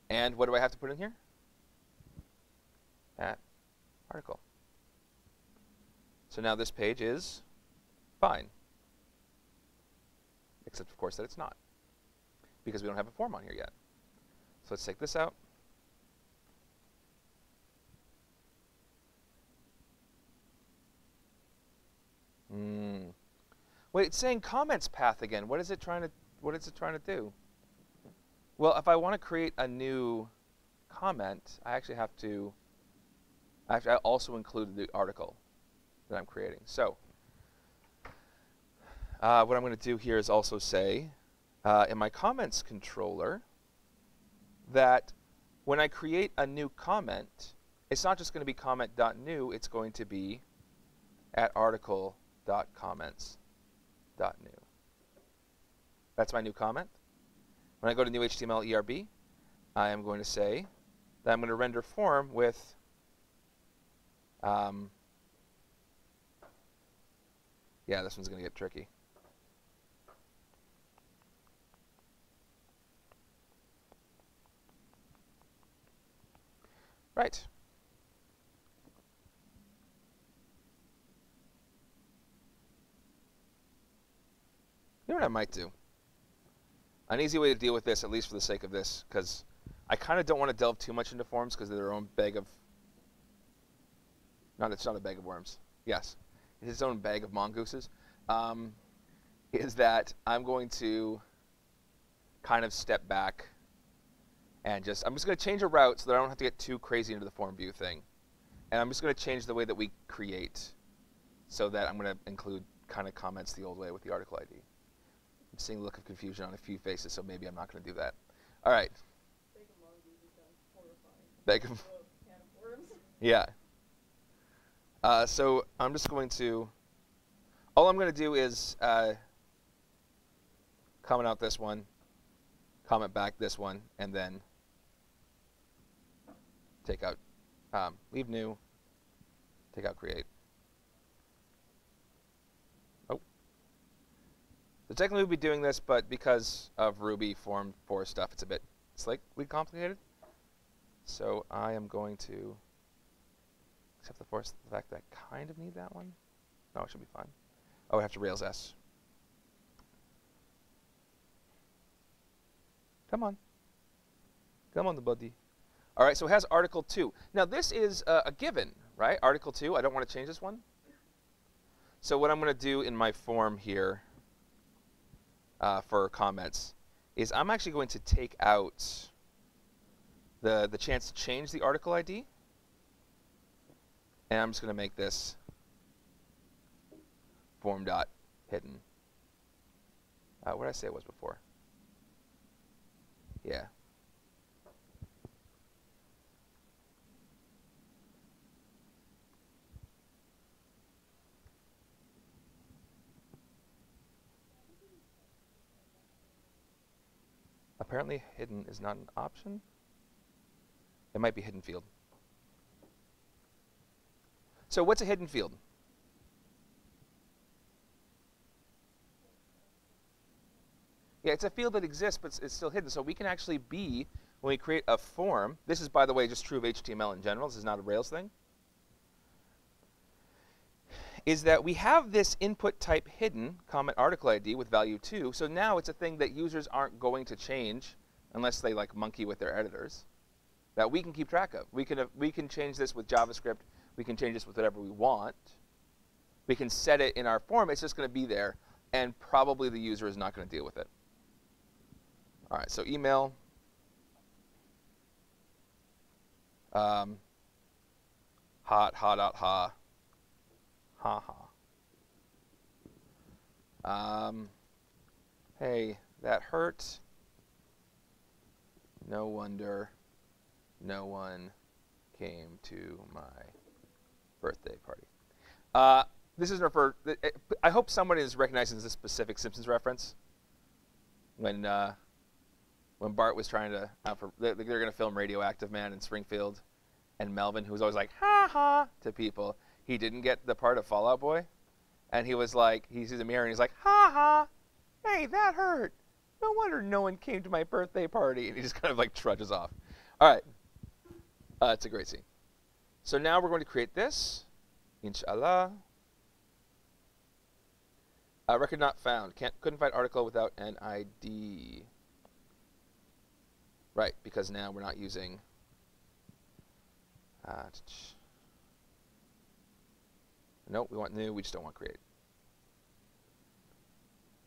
And what do I have to put in here? At article. So now this page is fine. Except, of course, that it's not, because we don't have a form on here yet. So let's take this out. Wait, it's saying comments path again. What is it trying to do? Well, if I want to create a new comment, I actually have to also include the article that I'm creating. So what I'm going to do here is also say in my comments controller that when I create a new comment, it's not just going to be comment.new, it's going to be at article.comments.new. That's my new comment. When I go to new HTML ERB, I am going to say that I'm going to render form with yeah, this one's going to get tricky. Right. You know what I might do? An easy way to deal with this, at least for the sake of this, because I kind of don't want to delve too much into forms because they're their own bag of... No, it's not a bag of worms. Yes. It's its own bag of mongooses. Is that I'm going to kind of step back and I'm just going to change a route so that I don't have to get too crazy into the form view thing. And I'm just going to change the way that we create so that I'm going to include kind of comments the old way with the article ID. I'm seeing a look of confusion on a few faces, so maybe I'm not going to do that. All right. Bag of yeah. So I'm just going to, all I'm going to do is comment out this one, comment back this one, and then take out, leave new, take out create. Oh. So technically we'd be doing this, but because of Ruby form for stuff, it's a bit slightly complicated. So I am going to, except the fact that I kind of need that one. No, it should be fine. Oh, I have to Rails S. Come on. Come on, the buddy. All right, so it has article 2. Now, this is a given, right? Article 2, I don't want to change this one. So what I'm going to do in my form here for comments is I'm actually going to take out the chance to change the article ID. And I'm just going to make this form.hidden. What did I say it was before? Yeah. Apparently hidden is not an option. It might be hidden field. So what's a hidden field? Yeah, it's a field that exists, but it's still hidden. So we can actually be, when we create a form, this is, by the way, just true of HTML in general. This is not a Rails thing. Is that we have this input type hidden, comment article ID with value 2. So now it's a thing that users aren't going to change unless they like monkey with their editors, that we can keep track of. We can change this with JavaScript. We can change this with whatever we want. We can set it in our form. It's just going to be there, and probably the user is not going to deal with it. All right, so email. Hot, ha. Ha ha. Hey, that hurt. No wonder no one came to my birthday party. This is referred. I hope someone is recognizing this specific Simpsons reference when when Bart was trying to, they're going to film Radioactive Man in Springfield, and Melvin, who was always like, ha ha, to people, he didn't get the part of Fall Out Boy. And he was like, he sees a mirror and he's like, ha ha, hey, that hurt. No wonder no one came to my birthday party. And he just kind of like trudges off. All right. It's a great scene. So now we're going to create this. Inshallah. Record not found. Couldn't find article without an ID. Right, because now we're not using... nope, we want new. We just don't want create.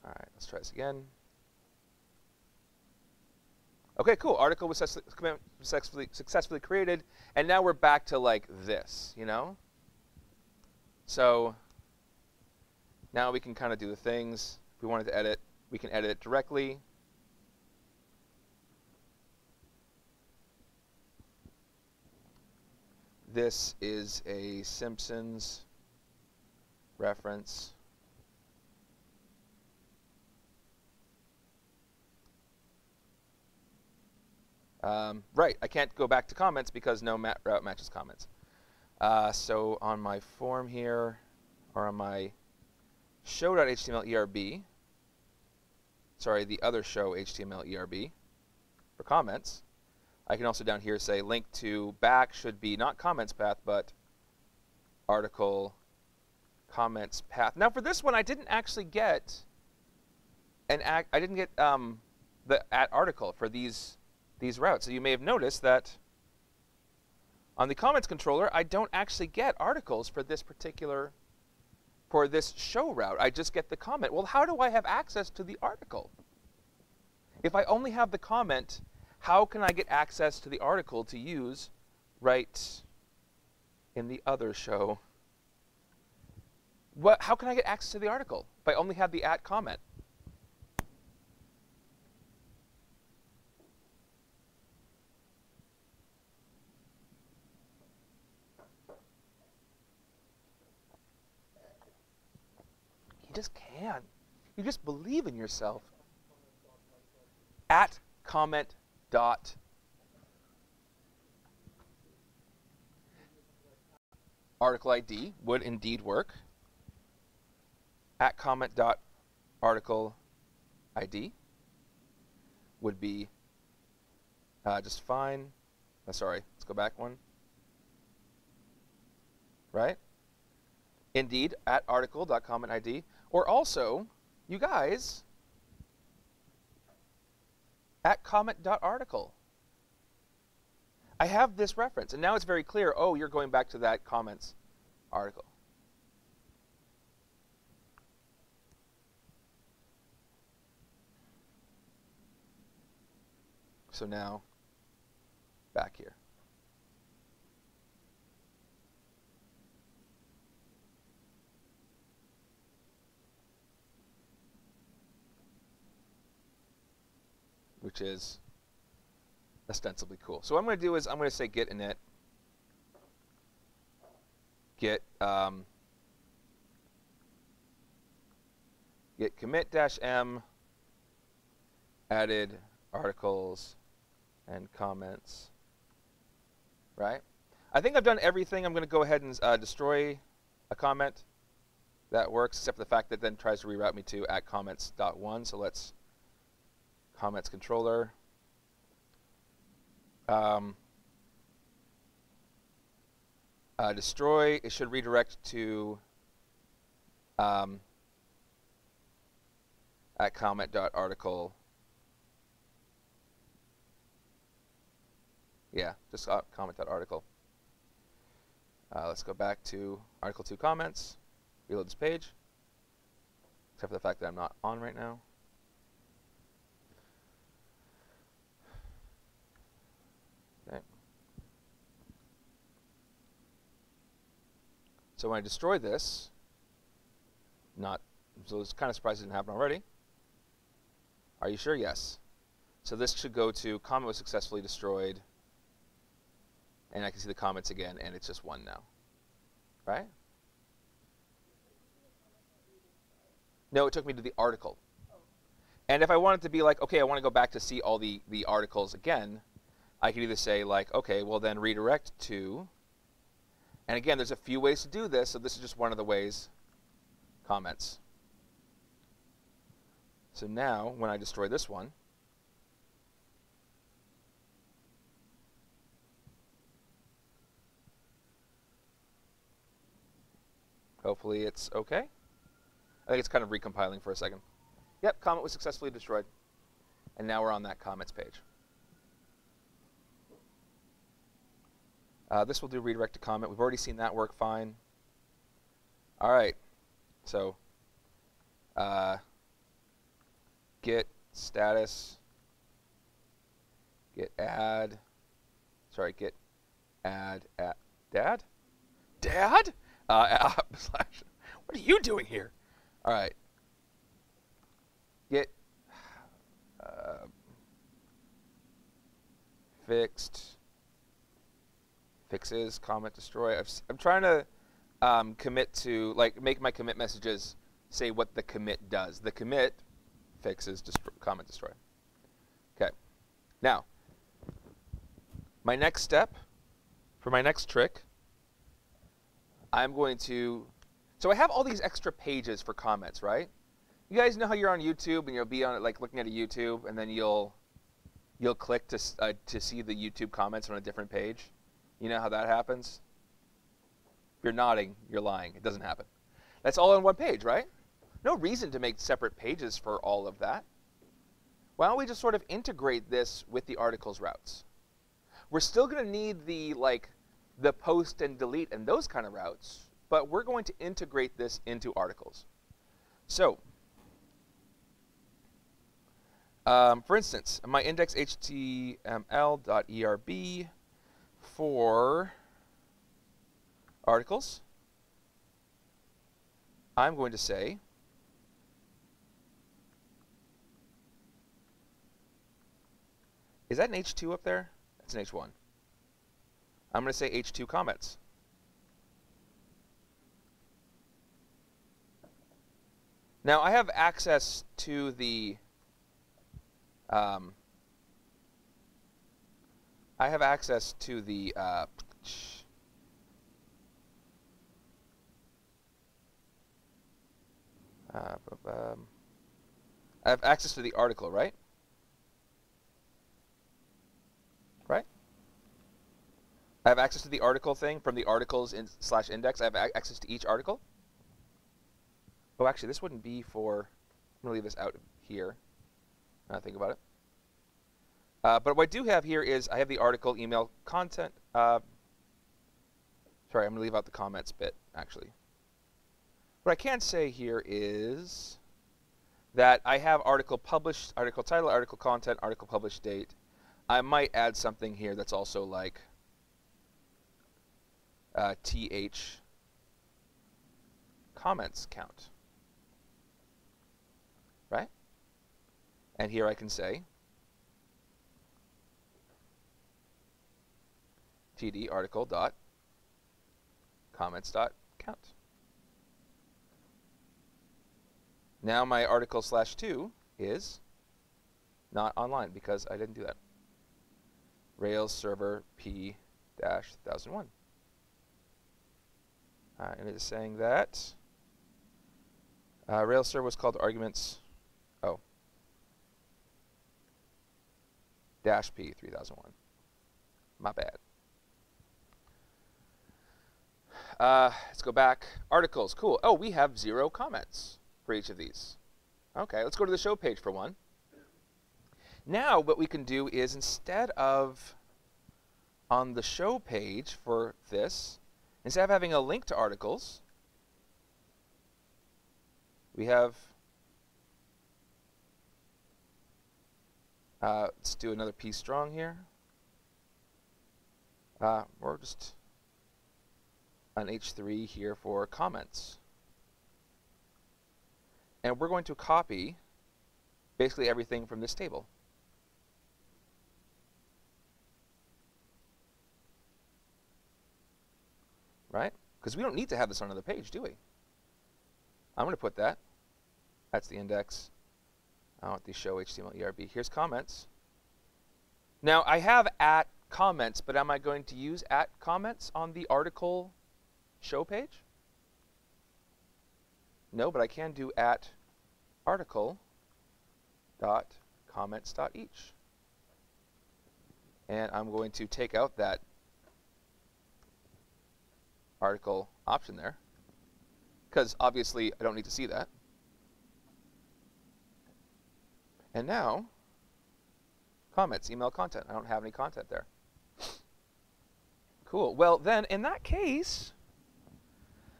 All right, let's try this again. Okay, cool. Article was successfully created, and now we're back to like this, you know? So now we can kind of do the things. If we wanted to edit, we can edit it directly. This is a Simpsons reference. Right, I can't go back to comments because no route matches comments. So on my form here, or on my show.html ERB, sorry, the other show HTML ERB for comments, I can also down here say link to back should be not comments path, but article comments path. Now for this one, I didn't actually get I didn't get the @article for these routes. So you may have noticed that on the comments controller, I don't actually get articles for this particular, for this show route. I just get the comment. Well, how do I have access to the article? If I only have the comment, how can I get access to the article to use right in the other show? How can I get access to the article if I only have the @comment? You just can. You just believe in yourself. @comment dot. Article ID would indeed work. @comment dot article ID would be just fine. Sorry, let's go back one. Right? Indeed, @article.comment ID. Or also, you guys, @comment.article. I have this reference, and now it's very clear, oh, you're going back to that comments article. So now, back here. Which is ostensibly cool. So what I'm going to do is I'm going to say get init, get commit-m added articles and comments, right? I think I've done everything. I'm going to go ahead and destroy a comment. That works, except for the fact that then tries to reroute me to @comments.1. So let's comments controller. Destroy, it should redirect to @comment.article. Yeah, just comment.article. Let's go back to article 2 comments, reload this page, except for the fact that I'm not on right now. Okay. So when I destroy this, so it's kind of surprised it didn't happen already. Are you sure? Yes. So this should go to comment was successfully destroyed, and I can see the comments again, and it's just 1 now, right? No, it took me to the article. And if I wanted to be like, okay, I want to go back to see all the articles again, I could either say like, okay, well then redirect to, and again, there's a few ways to do this, so this is just one of the ways, comments. So now, when I destroy this one, hopefully it's okay. I think it's kind of recompiling for a second. Yep, comment was successfully destroyed. And now we're on that comments page. This will do redirect to comment. We've already seen that work fine. All right. So get status, get add, sorry, get add at dad? Dad? Slash, what are you doing here? All right. Get fixes, comment, destroy. I'm trying to commit to, like, make my commit messages say what the commit does. The commit fixes, comment, destroy. Okay. Now, my next step for my next trick, I'm going to, so I have all these extra pages for comments, right? You guys know how you're on YouTube and you'll be on it, like looking at a YouTube, and then you'll click to see the YouTube comments on a different page. You know how that happens? If you're nodding, you're lying. It doesn't happen. That's all on one page, right? No reason to make separate pages for all of that. Why don't we just sort of integrate this with the articles routes? We're still going to need the post and delete and those kind of routes, but we're going to integrate this into articles. So, for instance, my index html.erb for articles, I'm going to say is that an H2 up there? That's an H1. I'm going to say H2 comments. Now I have access to the I have access to the I have access to the article, right? Right? I have access to the article thing from the articles / index. I have access to each article. Oh, actually, this wouldn't be for. I'm going to leave this out here. Now I think about it. But what I do have here is I have the article, email, content. Sorry, I'm going to leave out the comments bit, actually. What I can say here is that I have article published, article title, article content, article published date. I might add something here that's also like th comments count. Right? And here I can say td article dot comments dot count. Now my article /2 is not online because I didn't do that. Rails server p-1001. And it is saying that Rails server was called arguments. Oh. -p3001. My bad. Let's go back. Articles. Cool. Oh, we have 0 comments for each of these. Okay, let's go to the show page for one. Now what we can do is instead of on the show page for this, instead of having a link to articles, we have, let's do another p strong here. Or just an H3 here for comments. And we're going to copy basically everything from this table. Right? Because we don't need to have this on another page, do we? I'm going to put that. That's the index. I want the show HTML ERB. Here's comments. Now, I have at comments, but am I going to use at comments on the article show page? No, but I can do at article dot comments dot each. And I'm going to take out that article option there, because obviously I don't need to see that. And now, comments, email content. I don't have any content there. Cool. Well, then, in that case,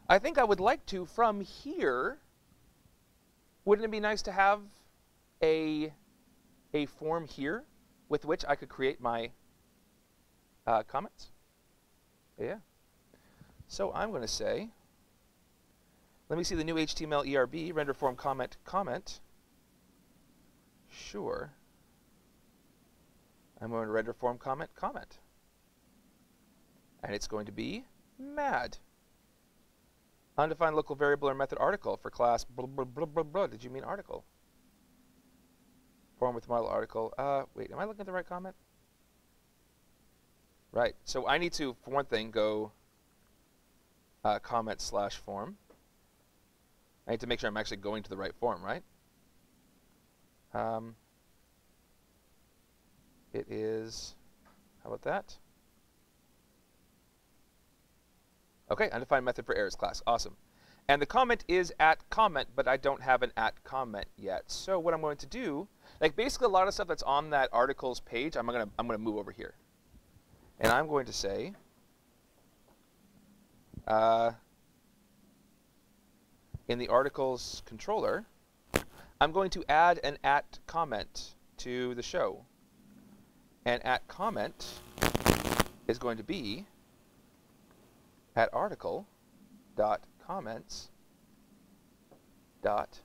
I think I would like to, from here, wouldn't it be nice to have a form here with which I could create my comments? Yeah. So I'm going to say, let me see the new HTML ERB, render form comment, comment. Sure. I'm going to render form comment, comment. And it's going to be mad. Undefined local variable or method article for class blah, blah, blah, blah, blah. Did you mean article? Form with model article. Wait, am I looking at the right comment? Right. So I need to, for one thing, go comment slash form. I need to make sure I'm actually going to the right form, right? It is, how about that? Okay, undefined method for errors class. Awesome. And the comment is at comment, but I don't have an at comment yet. So what I'm going to do, like basically a lot of stuff that's on that articles page, I'm gonna move over here. And I'm going to say, in the articles controller, I'm going to add an at comment to the show. And at comment is going to be at article dot comments dot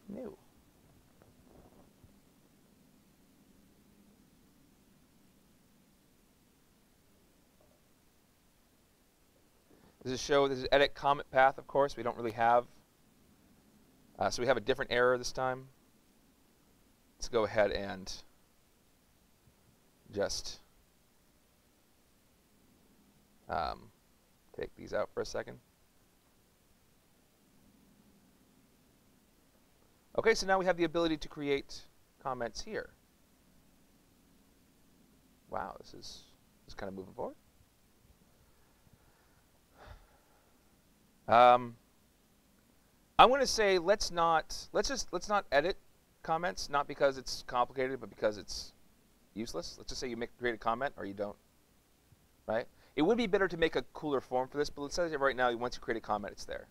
new. This is edit comment path, of course. We don't really have, so we have a different error this time. Let's go ahead and just take these out for a second. Okay, so now we have the ability to create comments here. Wow, this is kind of moving forward. I'm going to say let's not edit comments, not because it's complicated, but because it's useless. Let's just say you create a comment or you don't, right? It would be better to make a cooler form for this, but let's say right now, once you create a comment, it's there.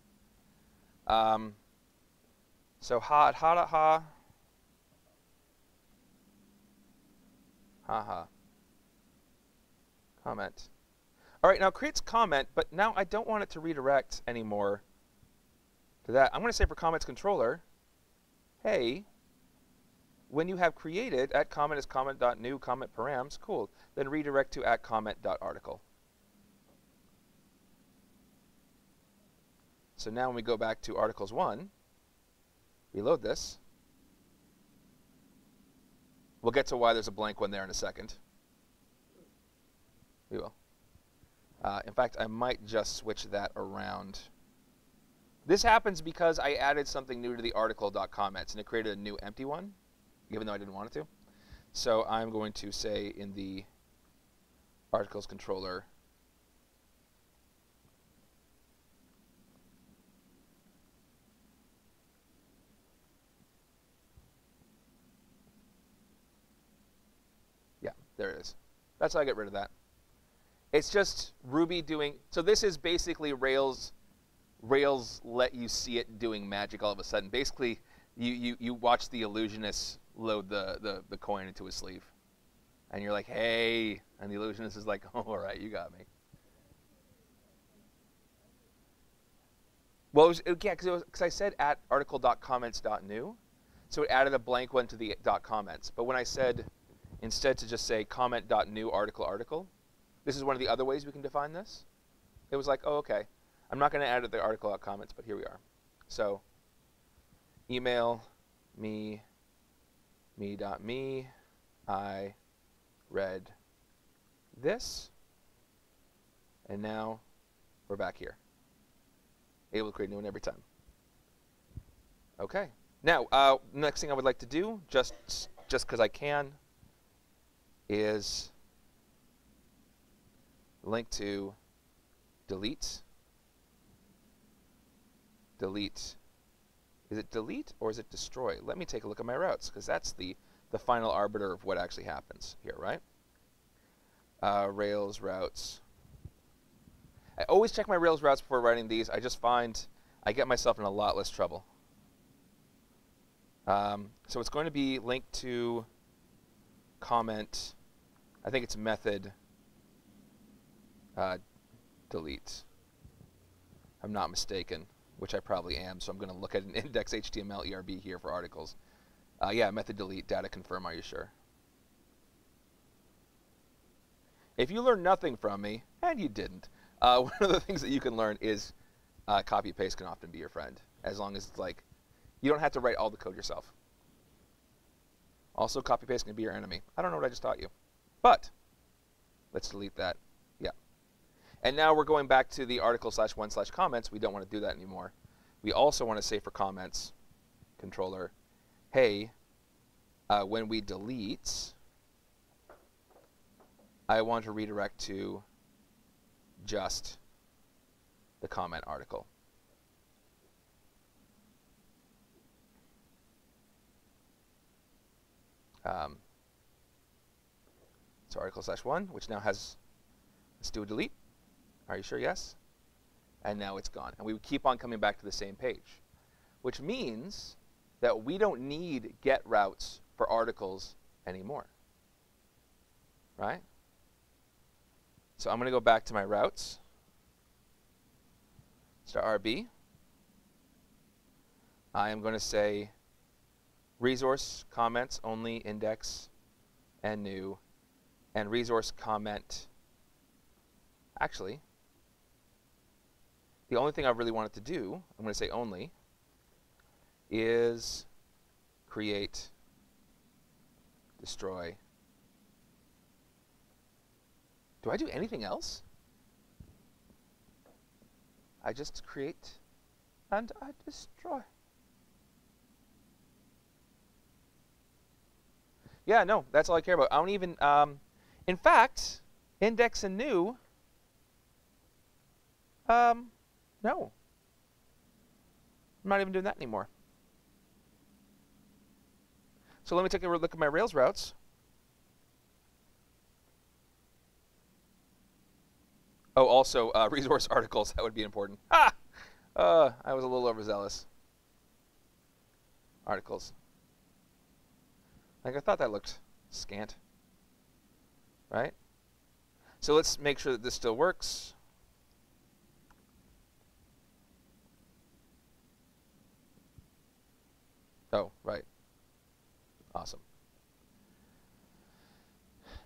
So ha comment. All right, now it creates comment, but now I don't want it to redirect anymore to that. I'm going to say for comments controller, hey, when you have created at comment is comment.new comment params, cool. Then redirect to at comment.article. So now when we go back to articles 1, reload this. We'll get to why there's a blank one there in a second. We will. In fact, I might just switch that around. This happens because I added something new to the article.comments, and it created a new empty one, even though I didn't want it to. So I'm going to say in the articles controller, yeah, there it is. That's how I get rid of that. It's just Ruby doing, so this is basically Rails let you see it doing magic all of a sudden. Basically, you watch the illusionist load the coin into his sleeve. And you're like, hey, and the illusionist is like, oh, all right, you got me. Well, yeah, because I said at article.comments.new, so it added a blank one to the .comments. But when I said instead to just say comment.new article, this is one of the other ways we can define this. It was like, oh, okay. I'm not going to add the article.comments, but here we are. So email me me.me, I read this, and now we're back here. Able to create a new one every time. Okay. Now, next thing I would like to do, just because I can, is link to delete. Delete. Is it delete or is it destroy? Let me take a look at my routes, because that's the final arbiter of what actually happens here, right? Rails routes. I always check my Rails routes before writing these. I just find I get myself in a lot less trouble. So it's going to be linked to comment. I think it's method delete. I'm not mistaken, which I probably am. So I'm going to look at an index HTML ERB here for articles. Yeah, method delete, data confirm, are you sure? If you learn nothing from me, and you didn't, one of the things that you can learn is copy paste can often be your friend, as long as it's like you don't have to write all the code yourself. Also, copy paste can be your enemy. I don't know what I just taught you, but let's delete that. Yeah. And now we're going back to the article/1/comments. We don't want to do that anymore. We also want to say for comments, controller, hey, when we delete, I want to redirect to just the comment article. So article/1, which now has, let's do a delete. Are you sure? Yes. And now it's gone. And we would keep on coming back to the same page, which means that we don't need get routes for articles anymore, right? So I'm going to go back to my routes. Start RB. I am going to say resource comments only index and new, and resource comment. Actually, the only thing I really wanted to do, I'm going to say only, is create, destroy. Do I do anything else? I just create and I destroy. Yeah, no, that's all I care about. I don't even, in fact, index and new, no. I'm not even doing that anymore. So let me take a look at my Rails routes. Oh, also, resource articles, that would be important. Ah! I was a little overzealous. Articles. Like, I thought that looked scant. Right? So let's make sure that this still works. Oh, right. Awesome.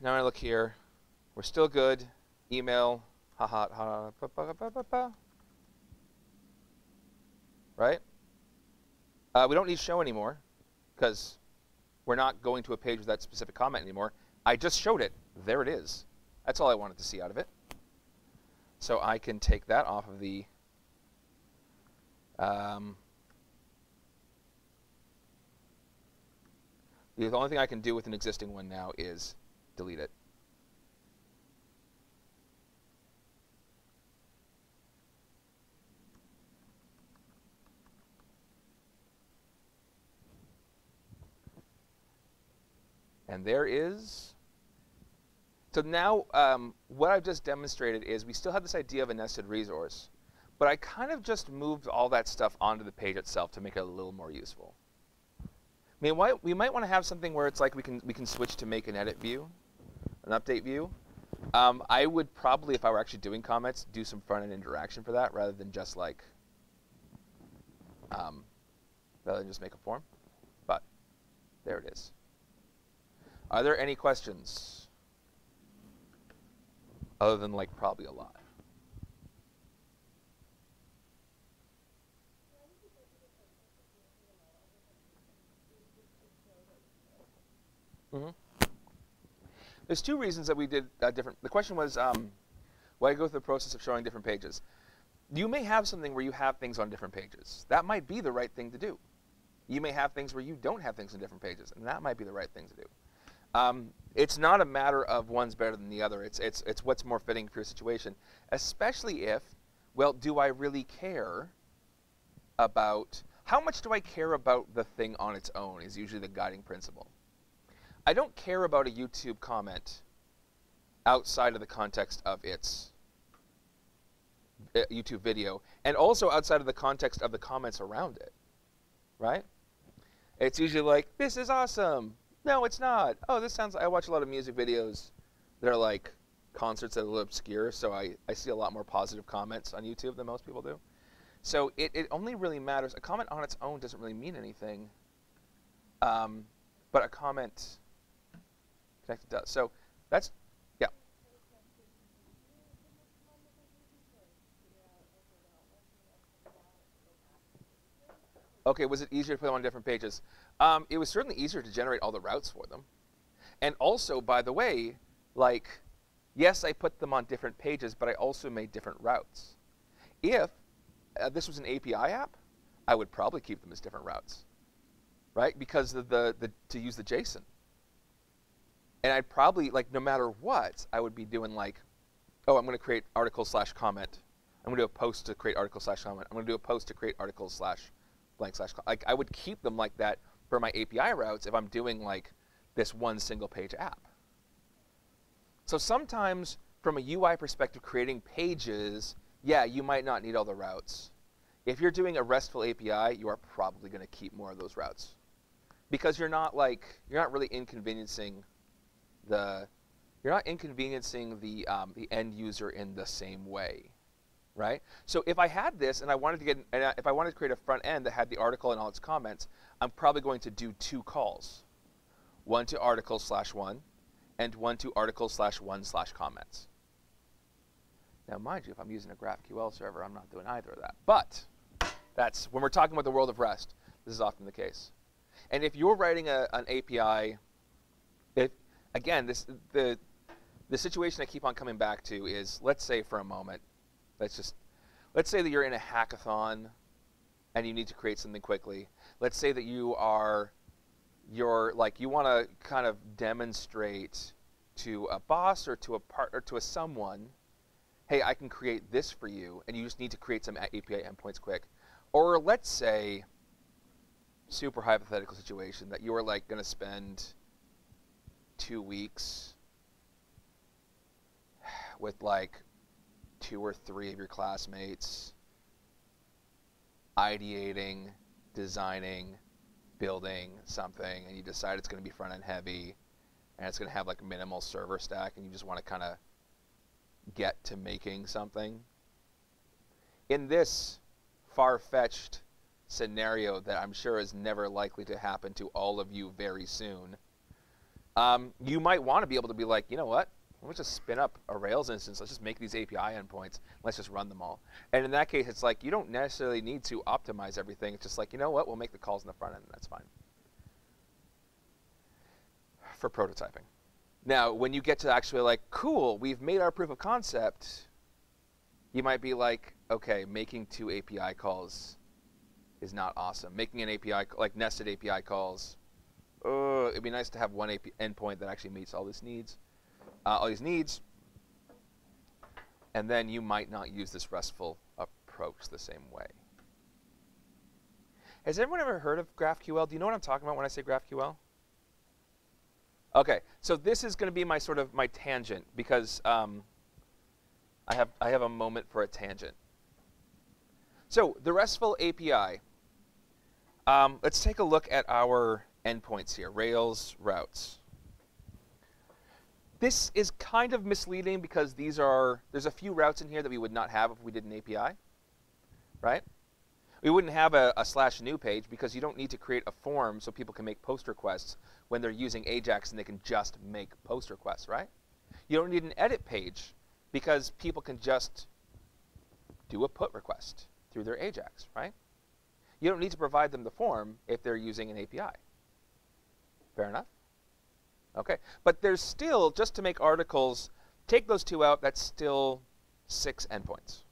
Now I look here. We're still good. Email. Right? We don't need show anymore because we're not going to a page with that specific comment anymore. I just showed it. There it is. That's all I wanted to see out of it. So I can take that off of the the only thing I can do with an existing one now is delete it. And there is. So now what I've just demonstrated is we still have this idea of a nested resource, but I kind of just moved all that stuff onto the page itself to make it a little more useful. I mean, we might want to have something where it's like we can switch to make an edit view, an update view. I would probably, if I were actually doing comments, do some front-end interaction for that rather than just like make a form. But there it is. Are there any questions? Other than like probably a lot. Mhm. There's two reasons that we did different. The question was, why go through the process of showing different pages? You may have something where you have things on different pages. That might be the right thing to do. You may have things where you don't have things on different pages, and that might be the right thing to do. It's not a matter of one's better than the other. It's what's more fitting for your situation, especially if, well, do I really care about, how much do I care about the thing on its own is usually the guiding principle. I don't care about a YouTube comment outside of the context of its YouTube video, and also outside of the context of the comments around it, right? It's usually like, this is awesome. No, it's not. Oh, this sounds, I watch a lot of music videos that are like concerts that are a little obscure, so I see a lot more positive comments on YouTube than most people do. So it only really matters, a comment on its own doesn't really mean anything, but a comment connected does. So that's, yeah. Okay, was it easier to put them on different pages? It was certainly easier to generate all the routes for them. And also, by the way, like, yes, I put them on different pages, but I also made different routes. If this was an API app, I would probably keep them as different routes, right? Because of to use the JSON. And I'd probably, like, no matter what, I would be doing like, oh, I'm going to create article/comment. I'm going to do a post to create article/comment. I'm going to do a post to create article/blank/. Like, I would keep them like that for my API routes if I'm doing like this one single page app. So sometimes from a UI perspective, creating pages, yeah, you might not need all the routes. If you're doing a RESTful API, you are probably going to keep more of those routes because you're not really inconveniencing the end user in the same way, right? So if I had this and I wanted to get, if I wanted to create a front end that had the article and all its comments, I'm probably going to do two calls, one to article/one, and one to article/one/comments. Now, mind you, if I'm using a GraphQL server, I'm not doing either of that. But that's when we're talking about the world of REST. This is often the case. And if you're writing an API, again, the situation I keep on coming back to is, let's say for a moment, let's say that you're in a hackathon and you need to create something quickly. Let's say that you want to kind of demonstrate to a boss or to a partner, to someone, hey, I can create this for you, and you just need to create some API endpoints quick. Or let's say, super hypothetical situation, that you are like going to spend 2 weeks with like 2 or 3 of your classmates ideating, designing, building something, and you decide it's going to be front-end heavy, and it's going to have like a minimal server stack, and you just want to kind of get to making something. In this far-fetched scenario that I'm sure is never likely to happen to all of you very soon, you might want to be able to be like, you know what? Let's just spin up a Rails instance. Let's just make these API endpoints. Let's just run them all. And in that case, it's like you don't necessarily need to optimize everything. It's just like, you know what? We'll make the calls in the front end, and that's fine. For prototyping. Now, when you get to actually like, cool, we've made our proof of concept, you might be like, okay, making 2 API calls is not awesome. Making an API, like nested API calls, it'd be nice to have one endpoint that actually meets all these needs. And then you might not use this RESTful approach the same way. Has everyone ever heard of GraphQL? Do you know what I'm talking about when I say GraphQL? Okay, so this is going to be my sort of my tangent because I have a moment for a tangent. So the RESTful API. Let's take a look at our endpoints here, Rails routes. This is kind of misleading because there's a few routes in here that we would not have if we did an API, right? We wouldn't have a /new page because you don't need to create a form so people can make post requests when they're using Ajax and they can just make post requests, right? You don't need an edit page because people can just do a put request through their Ajax, right? You don't need to provide them the form if they're using an API. Fair enough? Okay, but there's still, just to make articles, take those 2 out, that's still 6 endpoints.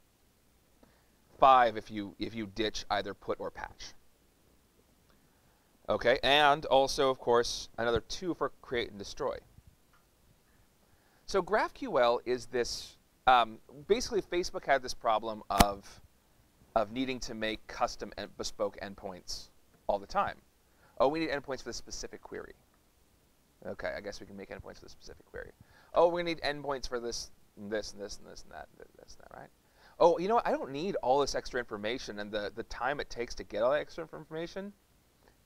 5 if you ditch either put or patch. Okay, and also, of course, another 2 for create and destroy. So GraphQL is this, basically Facebook had this problem of needing to make custom and bespoke endpoints all the time. Oh, we need endpoints for this specific query. Okay, I guess we can make endpoints for this specific query. Oh, we need endpoints for this, and this, and this, and this, and that, this, and that, right? Oh, you know what? I don't need all this extra information, and the time it takes to get all that extra information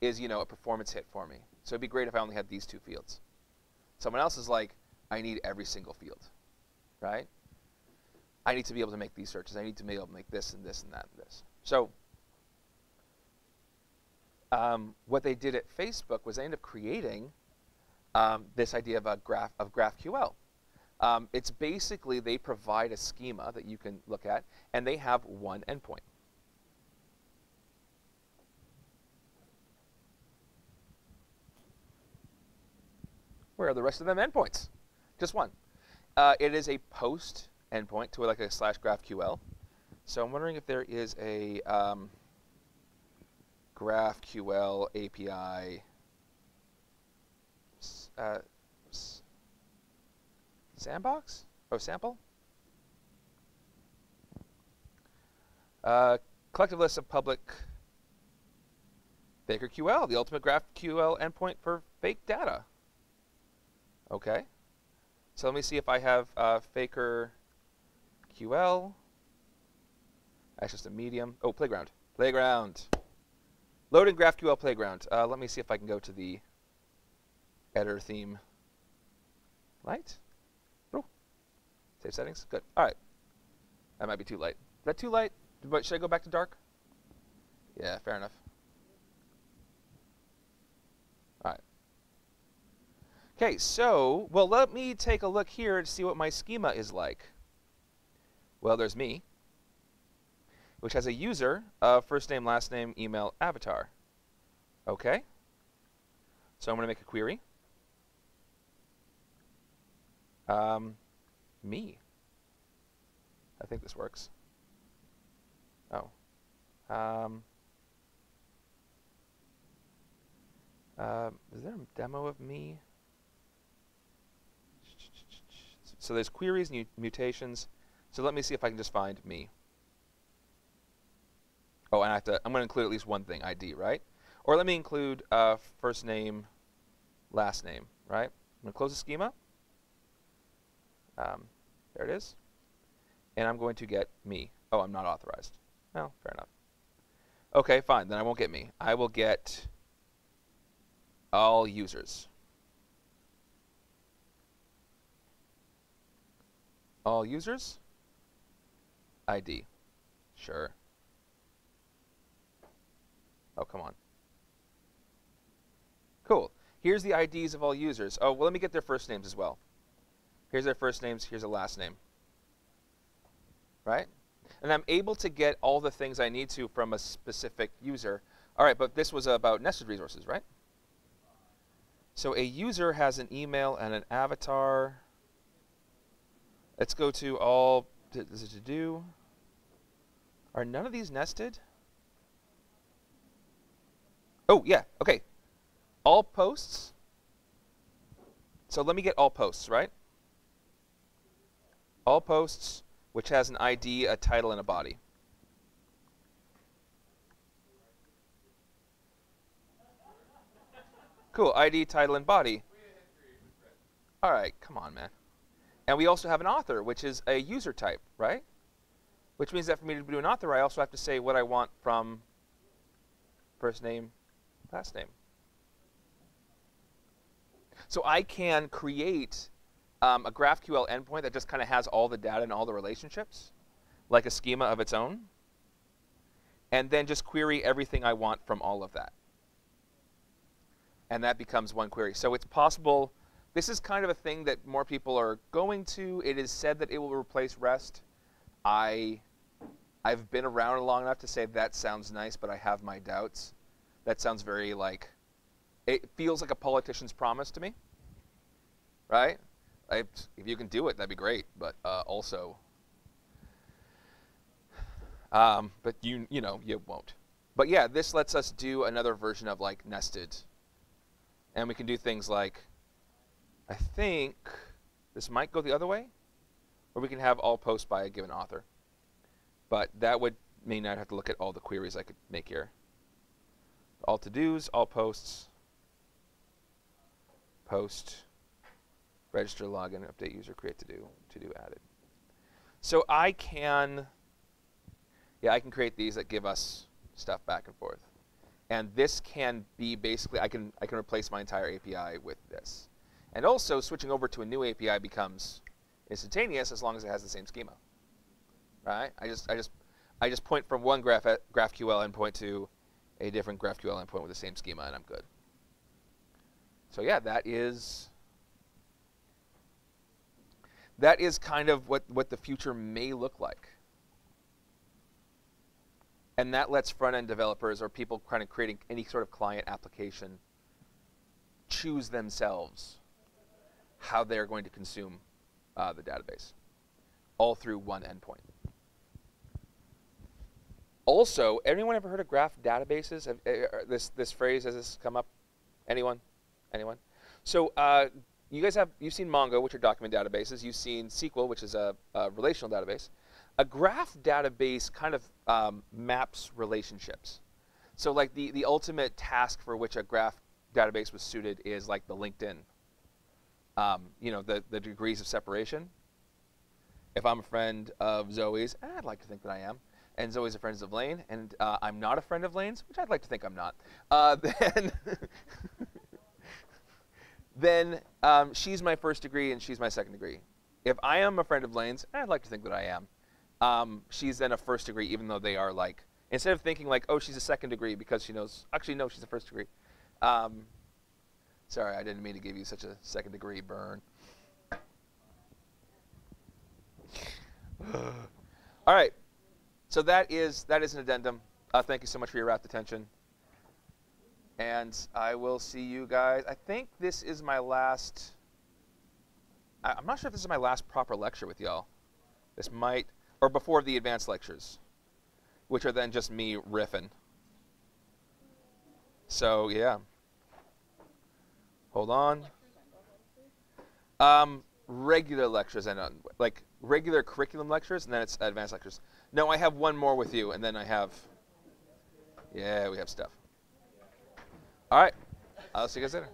is, you know, a performance hit for me. So it'd be great if I only had these 2 fields. Someone else is like, I need every single field, right? I need to be able to make these searches. I need to be able to make this and this and that and this. So what they did at Facebook was they ended up creating this idea of GraphQL. It's basically they provide a schema that you can look at, and they have 1 endpoint. Where are the rest of them endpoints? Just 1. It is a post endpoint to like a /GraphQL. So I'm wondering if there is a GraphQL API sandbox? Oh, sample? Collective list of public FakerQL, the ultimate GraphQL endpoint for fake data. Okay. So let me see if I have FakerQL. That's just a medium. Oh, Playground. Playground. Loading GraphQL Playground. Let me see if I can go to the editor theme. Light? Oh. Save settings. Good. All right. That might be too light. Is that too light? But should I go back to dark? Yeah, fair enough. All right. Okay, so, well, let me take a look here to see what my schema is like. Well, there's me, which has a user, first name, last name, email, avatar. Okay. So I'm going to make a query. Me. I think this works. Oh. Is there a demo of me? So there's queries and mutations. So let me see if I can just find me. Oh, and I'm going to include at least one thing, ID, right? Or let me include first name, last name, right? I'm going to close the schema. There it is. And I'm going to get me. Oh, I'm not authorized. Well, fair enough. Okay, fine. Then I won't get me. I will get all users. All users? ID. Sure. Oh, come on. Cool. Here's the IDs of all users. Oh, well, let me get their first names as well. Here's their first names. Here's a last name. Right? And I'm able to get all the things I need to from a specific user. All right, but this was about nested resources, right? So a user has an email and an avatar. Let's go to all to do. Are none of these nested? Oh, yeah, okay. All posts. So let me get all posts, right? All posts, which has an ID, a title, and a body. Cool, ID, title, and body. All right, come on, man. And we also have an author, which is a user type, right? Which means that for me to do an author, I also have to say what I want from first name, last name. So I can create a GraphQL endpoint that just kind of has all the data and all the relationships, like a schema of its own, and then just query everything I want from all of that. And that becomes one query. So it's possible. This is kind of a thing that more people are going to. It is said that it will replace REST. I've been around long enough to say that sounds nice, but I have my doubts. That sounds very like, it feels like a politician's promise to me. right? If you can do it, that'd be great. But also, but you know, you won't. But yeah, this lets us do another version of like nested, and we can do things like, I think this might go the other way, or we can have all posts by a given author. But that would mean I'd have to look at all the queries I could make here. All to-dos, all posts, post, register, login, update user, create to-do added. So I can create these that give us stuff back and forth. And this can be basically, I can replace my entire API with this. And also switching over to a new API becomes instantaneous as long as it has the same schema. Right? I just point from one GraphQL endpoint to a different GraphQL endpoint with the same schema, and I'm good. So yeah, that is kind of what the future may look like. And that lets front-end developers or people kind of creating any sort of client application choose themselves how they're going to consume the database, all through one endpoint. Also, anyone ever heard of graph databases? This phrase, has this come up? Anyone? Anyone? So you've seen Mongo, which are document databases. You've seen SQL, which is a relational database. A graph database kind of maps relationships. So like the ultimate task for which a graph database was suited is like the LinkedIn. You know, the degrees of separation. If I'm a friend of Zoe's, and I'd like to think that I am, and Zoe's a friend of Lane, and I'm not a friend of Lane's, which I'd like to think I'm not, then she's my first degree and she's my second degree. If I am a friend of Lane's, and I'd like to think that I am, she's then a first degree, even though they are like, instead of thinking like, oh, she's a second degree because she knows, actually, no, she's a first degree. Sorry, I didn't mean to give you such a second degree burn. All right, so that is an addendum. Thank you so much for your rapt attention. And I will see you guys. I think this is my last, I'm not sure if this is my last proper lecture with y'all. This might, or before the advanced lectures, which are then just me riffing. So yeah. Hold on. Regular lectures and like regular curriculum lectures, and then it's advanced lectures. No, I have one more with you, and then I have, yeah, we have stuff. All right, I'll see you guys later.